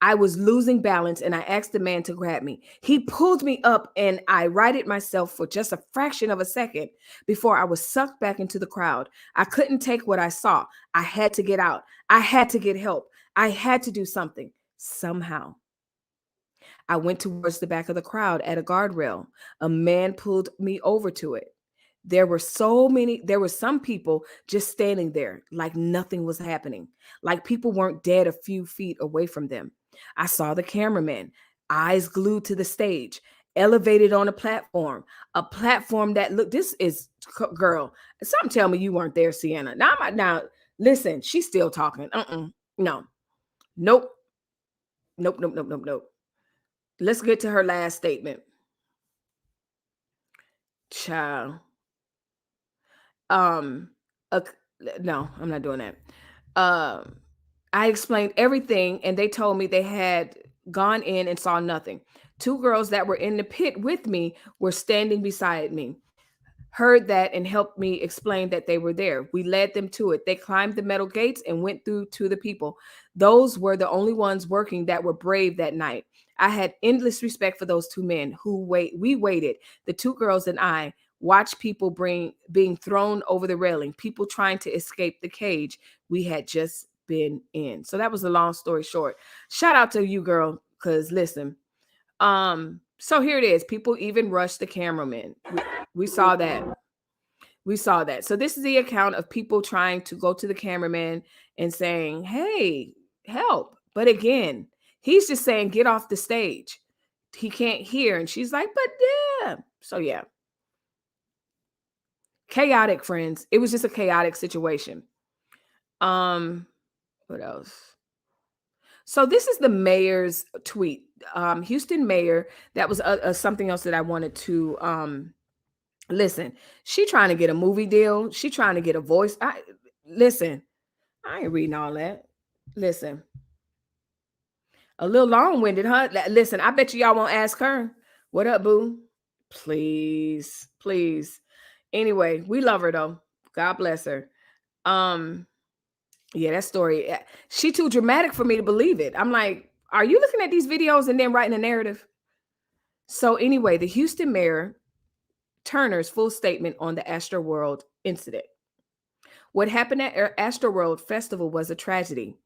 I was losing balance and I asked the man to grab me. He pulled me up and I righted myself for just a fraction of a second before I was sucked back into the crowd. I couldn't take what I saw. I had to get out. I had to get help. I had to do something somehow. I went towards the back of the crowd at a guardrail. A man pulled me over to it. There were some people just standing there like nothing was happening, like people weren't dead a few feet away from them. I saw the cameraman, eyes glued to the stage, elevated on a platform that looked, this is, girl, something tell me you weren't there, Sienna. Now, listen, she's still talking. No. Nope. Let's get to her last statement. Child. No, I'm not doing that. I explained everything and they told me they had gone in and saw nothing. 2 girls that were in the pit with me were standing beside me, heard that and helped me explain that they were there. We led them to it. They climbed the metal gates and went through to the people. Those were the only ones working that were brave that night. I had endless respect for those 2 men we waited, the 2 girls and I, watched people being thrown over the railing, people trying to escape the cage we had just been in. So that was a long story short. Shout out to you, girl, because listen. So here it is. People even rushed the cameraman. We saw that. So this is the account of people trying to go to the cameraman and saying, hey, help. But again, he's just saying, get off the stage. He can't hear. And she's like, but yeah. So yeah. Chaotic, friends. It was just a chaotic situation. What else? So this is the mayor's tweet. Houston mayor. That was something else that I wanted to Listen, she trying to get a movie deal. She trying to get a voice. Listen, I ain't reading all that. Listen, a little long-winded, huh? Listen, I bet y'all won't ask her. What up, boo? Please, please. Anyway, we love her though. God bless her. Yeah, that story. She too dramatic for me to believe it. I'm like, are you looking at these videos and then writing a narrative? So anyway, the Houston mayor Turner's full statement on the Astroworld incident. What happened at Astroworld Festival was a tragedy.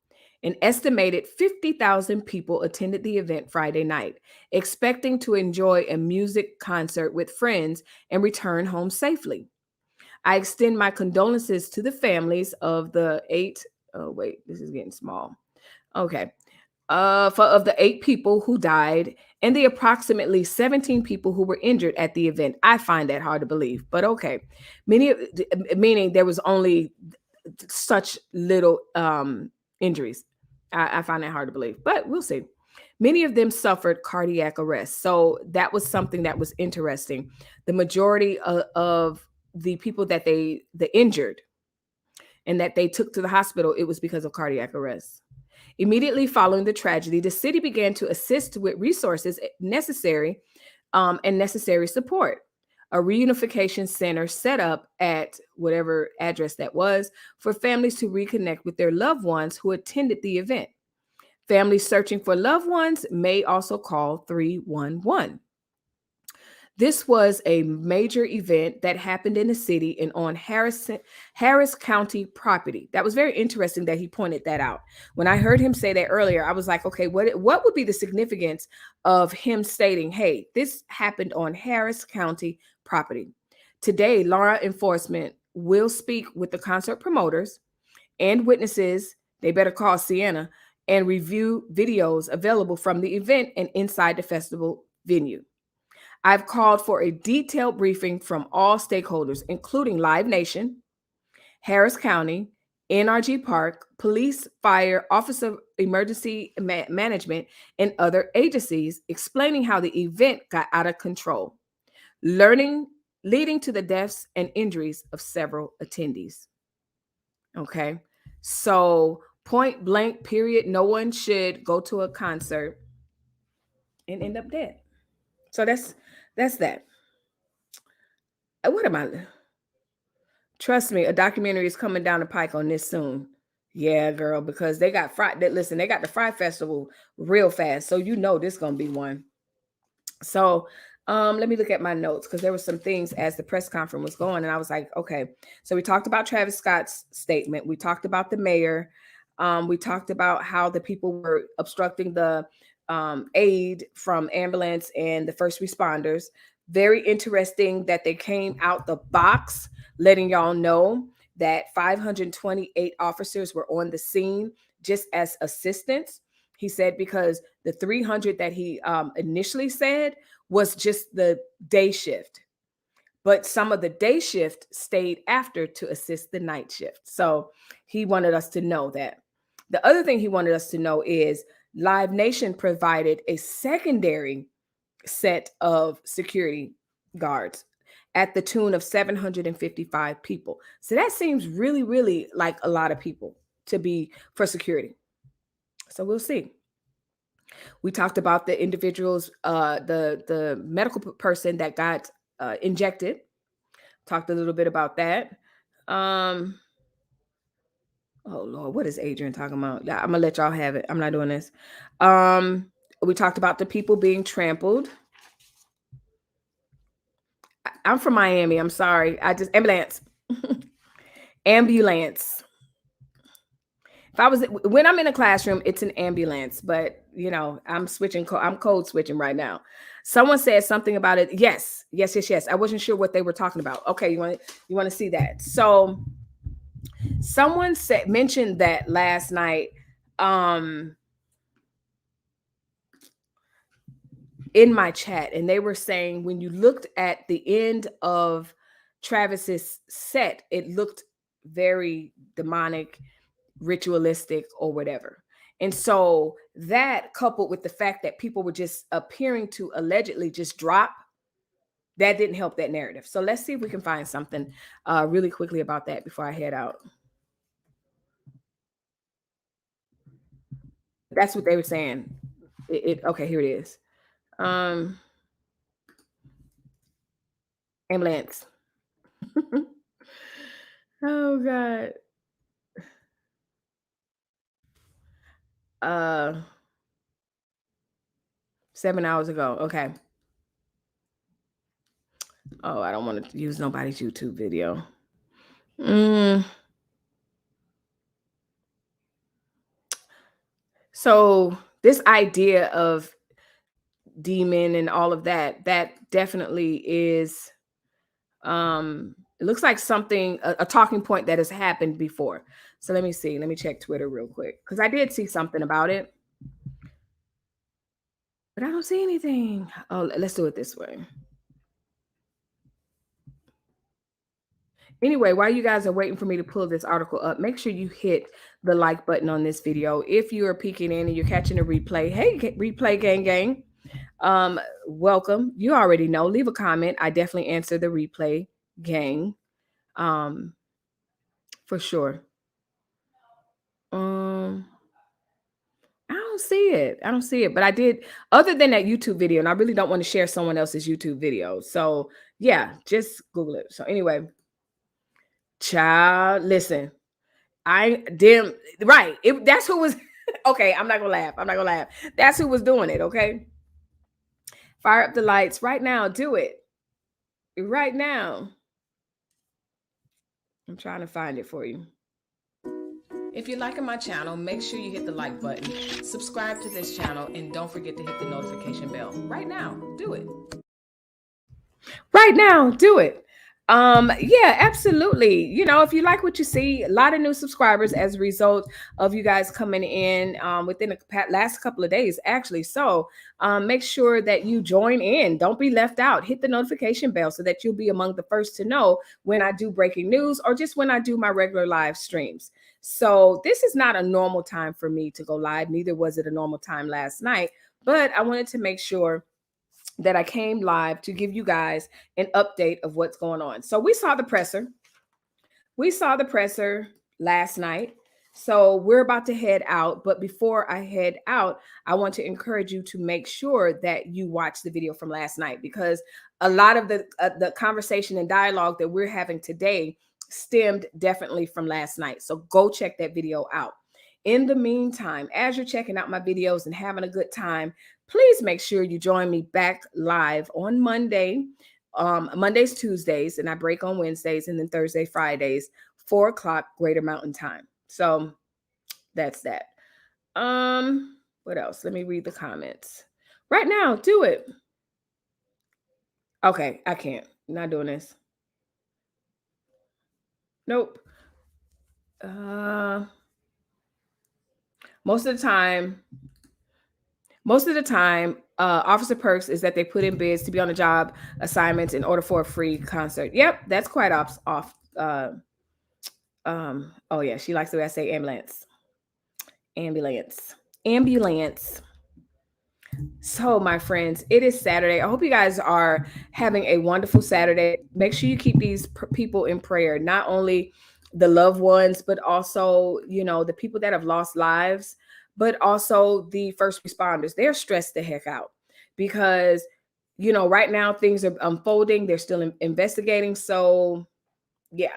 An estimated 50,000 people attended the event Friday night, expecting to enjoy a music concert with friends and return home safely. I extend my condolences to the families of the this is getting small. Okay. Of the 8 people who died and the approximately 17 people who were injured at the event. I find that hard to believe, but okay. Meaning there was only such little injuries. I find that hard to believe, but we'll see. Many of them suffered cardiac arrest. So that was something that was interesting. The majority of the people that the injured and that they took to the hospital, it was because of cardiac arrest. Immediately following the tragedy, the city began to assist with resources necessary and necessary support. A reunification center set up at whatever address that was for families to reconnect with their loved ones who attended the event. Families searching for loved ones may also call 311. This was a major event that happened in the city and on Harris County property. That was very interesting that he pointed that out. When I heard him say that earlier, I was like, okay, what would be the significance of him stating, hey, this happened on Harris County property? Today, law enforcement will speak with the concert promoters and witnesses. They better call Sienna and review videos available from the event and inside the festival venue. I've called for a detailed briefing from all stakeholders, including Live Nation, Harris County, NRG Park, police, fire, Office of Emergency Management, and other agencies, explaining how the event got out of control, leading to the deaths and injuries of several attendees. Okay, so point blank, period, no one should go to a concert and end up dead. So that's that. What am I? Trust me, a documentary is coming down the pike on this soon. Yeah, girl, because they got listen, they got the Fry Festival real fast. So you know this gonna be one. So let me look at my notes because there were some things as the press conference was going, and I was like, okay. So we talked about Travis Scott's statement. We talked about the mayor. We talked about how the people were obstructing the aid from ambulance and the first responders. Very interesting that they came out the box letting y'all know that 528 officers were on the scene just as assistants. He said because the 300 that he initially said was just the day shift, but some of the day shift stayed after to assist the night shift. So he wanted us to know that. The other thing he wanted us to know is Live Nation provided a secondary set of security guards at the tune of 755 people. So that seems really, really like a lot of people to be for security. So we'll see. We talked about the individuals, the medical person that got injected. Talked a little bit about that. Oh Lord, what is Adrian talking about? I'm gonna let y'all have it. I'm not doing this. We talked about the people being trampled. I'm from Miami. I'm sorry. Ambulance. Ambulance. When I'm in a classroom, it's an ambulance, but you know, I'm code switching right now. Someone said something about it. Yes. I wasn't sure what they were talking about. Okay. You want to see that? So someone mentioned that last night, in my chat, and they were saying when you looked at the end of Travis's set, it looked very demonic, ritualistic, or whatever. And so that coupled with the fact that people were just appearing to allegedly just drop that didn't help that narrative. So let's see if we can find something really quickly about that before I head out. That's what they were saying. Okay, here it is. Ambulance. Oh God. 7 hours ago. Okay. Oh, I don't want to use nobody's YouTube video. So this idea of demon and all of that definitely is, it looks like something, a talking point that has happened before. So let me see. Let me check Twitter real quick, because I did see something about it, but I don't see anything. Oh, let's do it this way. Anyway, while you guys are waiting for me to pull this article up, make sure you hit the like button on this video. If you are peeking in and you're catching a replay, hey, replay gang, welcome. You already know, leave a comment. I definitely answer the replay gang, for sure. I don't see it. I don't see it, but I did, other than that YouTube video, and I really don't want to share someone else's YouTube video. So yeah, just Google it. So anyway, child, listen, right. That's who was, okay, I'm not gonna laugh. I'm not gonna laugh. That's who was doing it, okay? Fire up the lights right now. Do it. Right now. I'm trying to find it for you. If you're liking my channel, make sure you hit the like button, subscribe to this channel, and don't forget to hit the notification bell. Right now, do it. Right now, do it. Yeah, absolutely. You know, if you like what you see, a lot of new subscribers as a result of you guys coming in within the last couple of days, actually. So make sure that you join in. Don't be left out. Hit the notification bell so that you'll be among the first to know when I do breaking news or just when I do my regular live streams. So this is not a normal time for me to go live. Neither was it a normal time last night, but I wanted to make sure that I came live to give you guys an update of what's going on. So we saw the presser. We saw the presser last night. So we're about to head out. But before I head out, I want to encourage you to make sure that you watch the video from last night, because a lot of the conversation and dialogue that we're having today stemmed definitely from last night. So go check that video out. In the meantime, as you're checking out my videos and having a good time, please make sure you join me back live on Monday, Mondays, Tuesdays, and I break on Wednesdays, and then Thursday, Fridays, 4 o'clock Greater Mountain Time. So that's that. What else? Let me read the comments. Right now, do it. Okay, I can't. Not doing this. Nope. Most of the time, officer perks is that they put in bids to be on the job assignments in order for a free concert. Yep, that's quite off. Oh yeah, she likes the way I say ambulance. Ambulance. So my friends, it is Saturday. I hope you guys are having a wonderful Saturday. Make sure you keep these people in prayer, not only the loved ones, but also, you know, the people that have lost lives, but also the first responders. They're stressed the heck out because, you know, right now things are unfolding. They're still investigating. So yeah,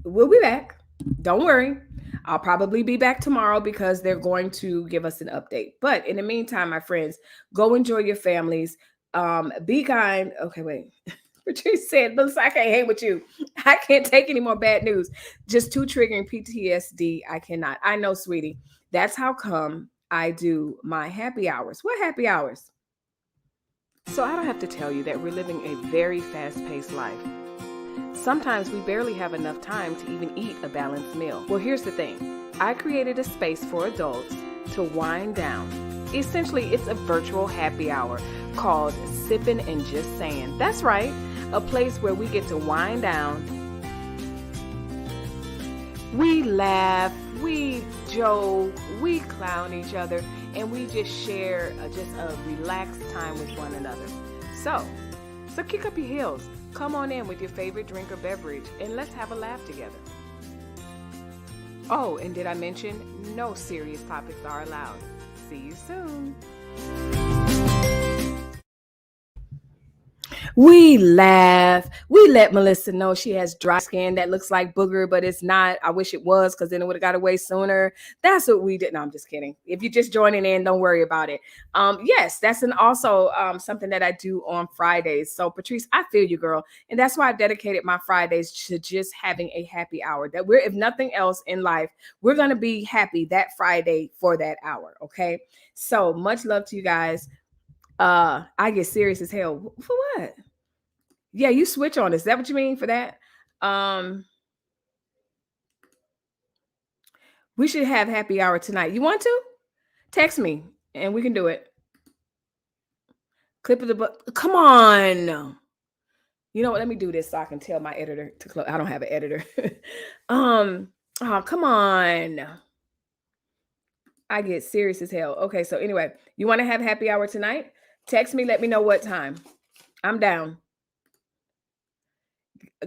we'll be back. Don't worry. I'll probably be back tomorrow because they're going to give us an update. But in the meantime, my friends, go enjoy your families. Be kind. Okay, wait. Patrice said, Melissa, I can't hang with you. I can't take any more bad news. Just too triggering PTSD. I cannot. I know, sweetie. That's how come I do my happy hours. What happy hours? So I don't have to tell you that we're living a very fast-paced life. Sometimes we barely have enough time to even eat a balanced meal. Well, here's the thing. I created a space for adults to wind down. Essentially, it's a virtual happy hour called Sippin' and Just Saying. That's right, a place where we get to wind down. We laugh, we joke, we clown each other, and we just share just a relaxed time with one another. So, So kick up your heels, come on in with your favorite drink or beverage, and let's have a laugh together. Oh, and did I mention no serious topics are allowed? See you soon. We laugh. We let Melissa know she has dry skin that looks like booger, but it's not. I wish it was, because then it would have got away sooner. That's what we did. No, I'm just kidding. If you're just joining in, don't worry about it. Yes, that's also something that I do on Fridays. So Patrice, I feel you, girl. And that's why I've dedicated my Fridays to just having a happy hour. That we're, if nothing else in life, we're going to be happy that Friday for that hour. Okay. So much love to you guys. I get serious as hell. For what? Yeah, you switch on us. Is that what you mean for that? We should have happy hour tonight. You want to? Text me and we can do it. Clip of the book. Come on. You know what? Let me do this so I can tell my editor to close. I don't have an editor. Oh, come on. I get serious as hell. Okay, so anyway, you want to have happy hour tonight? Text me. Let me know what time. I'm down.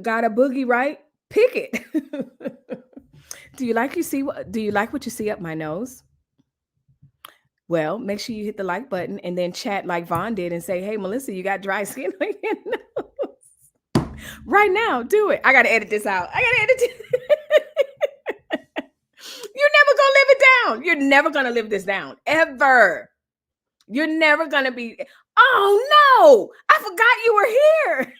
Got a boogie, right? Pick it. Do you like what you see up my nose? Well, make sure you hit the like button and then chat like Vaughn did and say, hey, Melissa, you got dry skin on your nose. Right now, do it. I got to edit this out. I got to edit it. You're never going to live it down. You're never going to live this down. Ever. You're never going to be. Oh, no. I forgot you were here.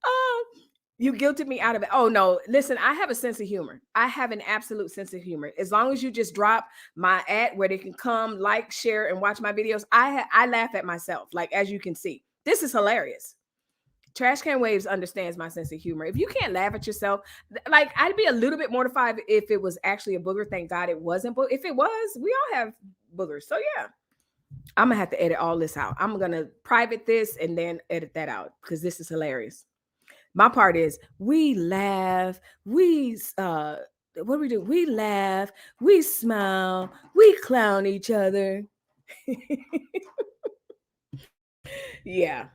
Oh, you guilted me out of it. Oh, no. Listen, I have a sense of humor. I have an absolute sense of humor. As long as you just drop my ad where they can come, like, share, and watch my videos, I laugh at myself. Like, as you can see, this is hilarious. Trash Can Waves understands my sense of humor. If you can't laugh at yourself, like, I'd be a little bit mortified if it was actually a booger. Thank God it wasn't. But if it was, we all have boogers. So, yeah. I'm going to have to edit all this out. I'm going to private this and then edit that out because this is hilarious. My part is we laugh, we what do we do? We laugh, we smile, we clown each other. Yeah.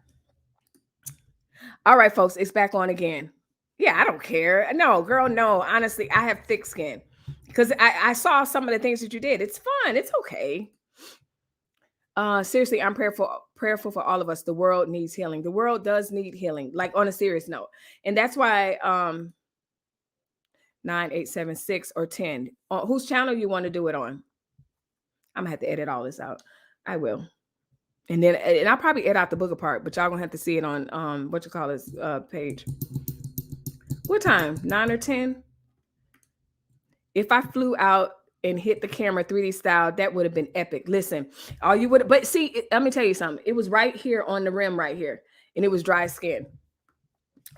All right, folks, it's back on again. Yeah, I don't care. No, girl, no. Honestly, I have thick skin because I saw some of the things that you did. It's fun. It's okay. Seriously, I'm prayerful for all of us. The world needs healing. The world does need healing, like on a serious note. And that's why 9876 or 10. Whose channel you want to do it on? I'm gonna have to edit all this out. I will. And I'll probably edit out the booger part, but y'all gonna have to see it on what you call this page. What time? 9 or 10? If I flew out and hit the camera 3D style, that would have been epic. Listen, all you would, but see, let me tell you something. It was right here on the rim right here, and it was dry skin.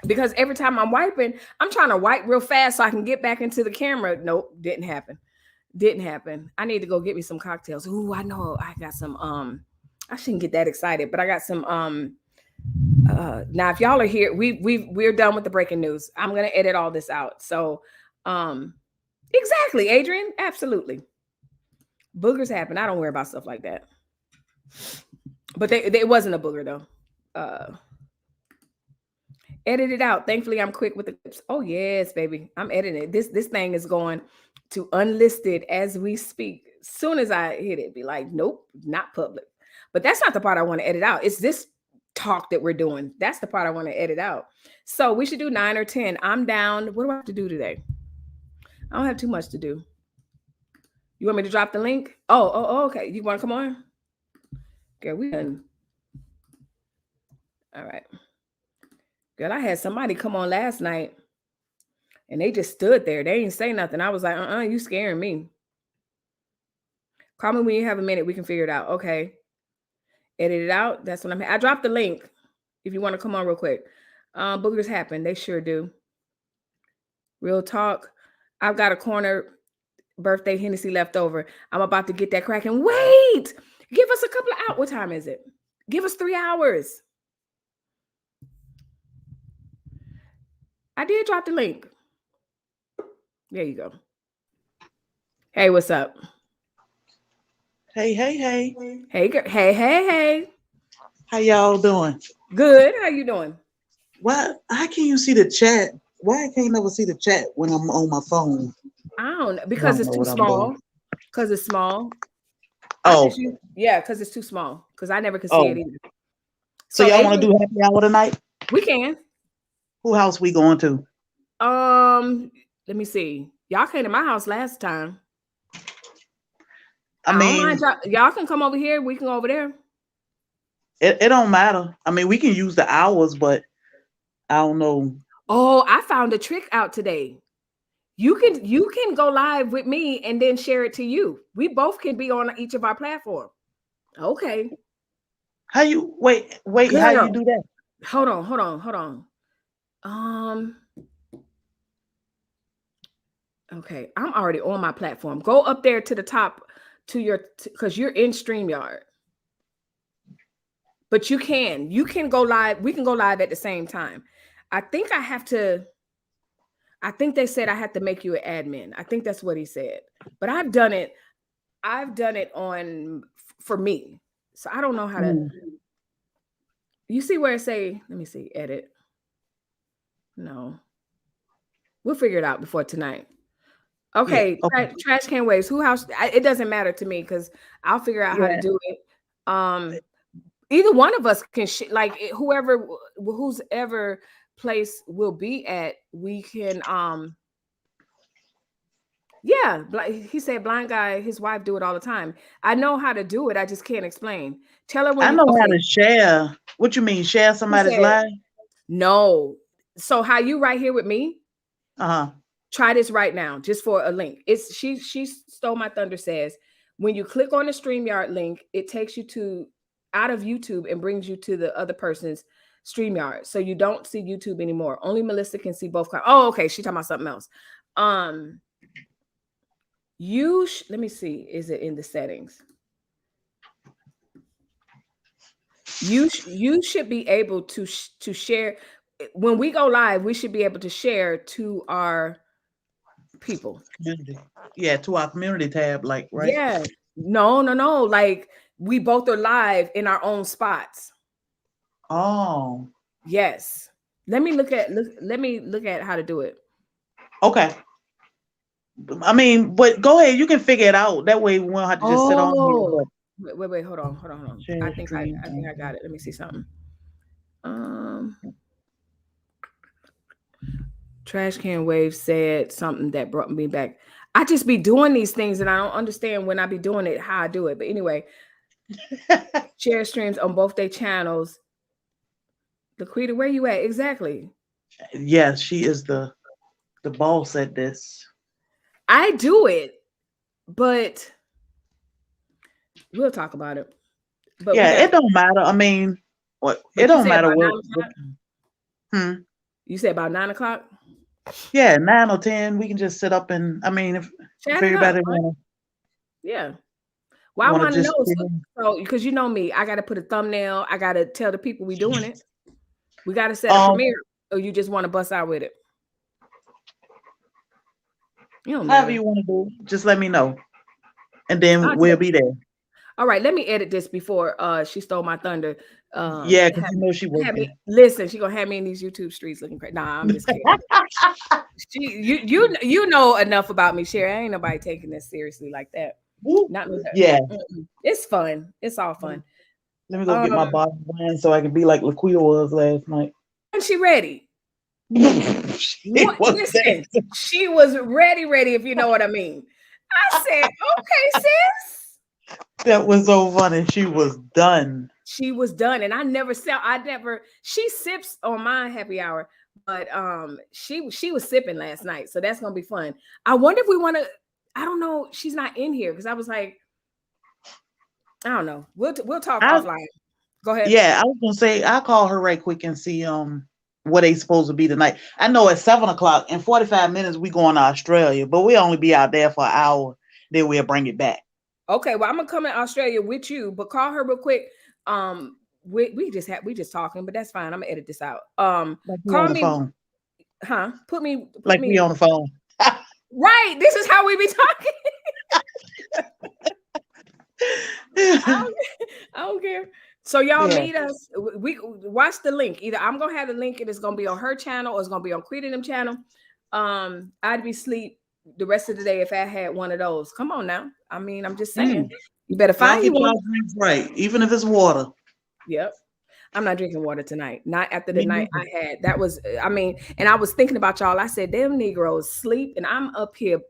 Because every time I'm wiping, I'm trying to wipe real fast so I can get back into the camera. Nope, didn't happen. Didn't happen. I need to go get me some cocktails. Ooh, I know I got some, I shouldn't get that excited, but I got some, now if y'all are here, we're done with the breaking news. I'm going to edit all this out. So, exactly, Adrian. Absolutely. Boogers happen. I don't worry about stuff like that. But they wasn't a booger though. Edit it out. Thankfully, I'm quick with the clips. Oh, yes, baby. I'm editing it. This thing is going to unlisted as we speak. As soon as I hit it, be like, nope, not public. But that's not the part I want to edit out. It's this talk that we're doing. That's the part I want to edit out. So we should do 9 or 10. I'm down. What do I have to do today? I don't have too much to do. You want me to drop the link? Oh, okay. You want to come on? Okay, we done. All right. Girl, I had somebody come on last night and they just stood there. They didn't say nothing. I was like, you scaring me. Call me when you have a minute. We can figure it out. Okay. Edit it out. That's what I dropped the link if you want to come on real quick. Boogers happen. They sure do. Real talk. I've got a corner birthday Hennessy left over. I'm about to get that cracking. Wait. Give us a couple of hours. What time is it? Give us 3 hours. I did drop the link. There you go. Hey, what's up? Hey. Hey, girl. Hey. How y'all doing? Good. How you doing? Why? How can you see the chat? Why I can't never see the chat when I'm on my phone? I don't know I because don't it's know too what I'm doing. small. Because it's small. Oh, Yeah, because it's too small. Because I never could see oh. it either. So y'all want to Adrian, do happy hour tonight? we can. Who house we going to? Let me see. Y'all came to my house last time. I don't mean, mind y'all can come over here. We can go over there. it don't matter. I mean, we can use the hours, but I don't know. Oh, I found a trick out today. You can go live with me and then share it to you. We both can be on each of our platforms. Okay. How you wait? How you do that? Hold on. Okay, I'm already on my platform. Go up there to the top to your because you're in StreamYard. But you can go live. We can go live at the same time. I think they said I have to make you an admin. I think that's what he said. But I've done it on for me. So I don't know how to. You see where it say, let me see, edit. No. We'll figure it out before tonight. Okay, Yeah, okay. Trash Can Waves. Who house? It doesn't matter to me because I'll figure out how to do it. Either one of us can like whose ever place we'll be at, we can yeah, he said blind guy, his wife do it all the time. I know how to do it. I just can't explain. Tell her when I know how to share. What you mean, share somebody's live? No. So how you right here with me? Try this right now, just for a link. It's she stole my thunder says when you click on the StreamYard link, it takes you to out of YouTube and brings you to the other person's StreamYard. So you don't see YouTube anymore. Only Melissa can see both. Oh, okay. She's talking about something else. Let me see. Is it in the settings? You should be able to share when we go live. We should be able to share to our people. Community. Yeah, to our community tab, like right? Yeah. No. Like we both are live in our own spots. Oh. Yes. Let me look at how to do it. Okay. I mean, but go ahead. You can figure it out. That way we won't have to just sit on here. Wait. Hold on. I think I got it. Let me see something. Trash Can Wave said something that brought me back. I just be doing these things and I don't understand when I be doing it, how I do it. But anyway, share streams on both their channels. Laquita, where you at? Exactly. Yes, she is the boss at this. I do it, but we'll talk about it. But yeah, it don't matter. I mean, what it don't matter what. You said about 9 o'clock? Yeah, 9 or 10. We can just sit up and I mean, if everybody wanna. Yeah. Well, I want to know so because you know me, I got to put a thumbnail. I got to tell the people we doing it. We got to set a premiere, or you just want to bust out with it. However you want to do, just let me know, and then we'll be there. All right, let me edit this before she stole my thunder. Yeah, because you know she will. Listen, she gonna have me in these YouTube streets looking crazy. Nah, I'm just kidding. You know enough about me, Sherry. Ain't nobody taking this seriously like that. Not me. Yeah, it's fun. It's all fun. Let me go get my bottle of wine so I can be like Laquita was last night. And she ready? Listen, she was ready. If you know what I mean. I said, okay, sis. That was so funny. She was done. She sips on my happy hour, but she was sipping last night, so that's gonna be fun. I wonder if we want to. I don't know. She's not in here because I was like, I don't know. We'll talk offline. Go ahead. Yeah, I was gonna say I'll call her right quick and see what they supposed to be tonight. I know at 7 o'clock in 45 minutes we going to Australia, but we only be out there for an hour. Then we'll bring it back. Okay, well I'm gonna come in Australia with you, but call her real quick. We just talking, but that's fine. I'm gonna edit this out. Like call on the me. Phone. Huh? Put me on the phone. Right. This is how we be talking. I don't care. So y'all Yeah. meet us. We watch the link. Either I'm gonna have the link and it's gonna be on her channel or it's gonna be on Quita and them channel. I'd be asleep the rest of the day if I had one of those. Come on now. I mean, I'm just saying. You better Y'all find you get one. y'all drinks right, even if it's water. Yep. I'm not drinking water tonight. Not after the Me night neither. I had. That was, I mean, and I was thinking about y'all. I said, them Negroes sleep, and I'm up here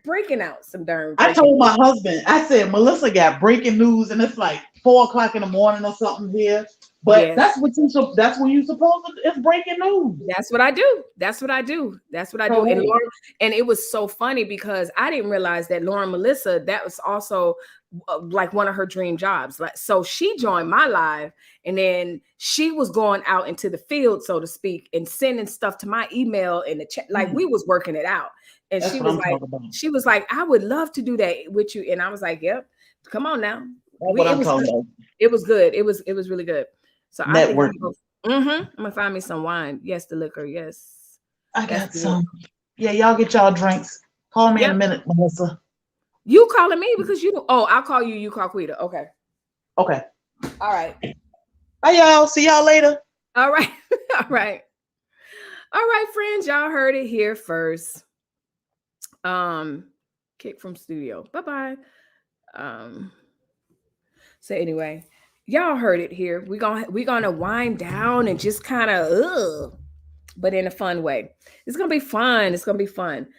breaking out some darn. I told my husband, I said, Melissa got breaking news, and it's like 4:00 in the morning or something here. But Yes. that's what you supposed to. It's breaking news. That's what I do. That's what I do. That's what I do. And Lauren, and it was so funny because I didn't realize that Lauren Melissa, that was also like one of her dream jobs. Like, so she joined my live, and then she was going out into the field, so to speak, and sending stuff to my email in the chat. Like we was working it out. And That's she was like, I would love to do that with you. And I was like, yep, come on now. That's what I'm talking about. It was good. It was really good. So Network. I'm gonna find me some wine. Yes, the liquor. Yes, I got some. Yeah, y'all get y'all drinks. Call me in a minute, Melissa. You calling me because you? Oh, I'll call you. You call Quita. Okay. Okay. All right. Bye, y'all. See y'all later. All right. All right. All right, friends. Y'all heard it here first. Kick from studio. Bye bye. So anyway. Y'all heard it here. We're gonna wind down and just kind of but in a fun way. It's gonna be fun. It's gonna be fun.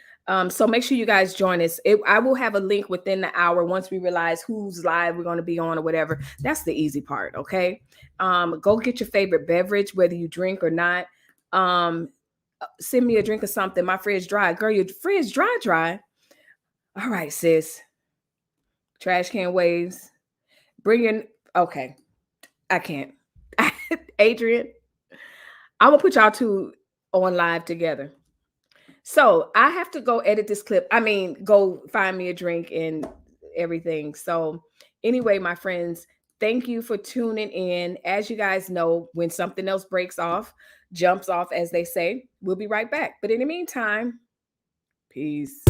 So make sure you guys join us. I will have a link within the hour once we realize who's live we're gonna be on or whatever. That's the easy part, okay? Go get your favorite beverage, whether you drink or not. Send me a drink of something. My fridge dry. Girl, your fridge dry. All right, sis. Trash can waves. Bring in. Okay, I can't. Adrian, I'm gonna put y'all two on live together. So I have to go edit this clip. I mean, go find me a drink and everything. So anyway, my friends, thank you for tuning in. As you guys know, when something else breaks off, jumps off, as they say, we'll be right back. But in the meantime, peace.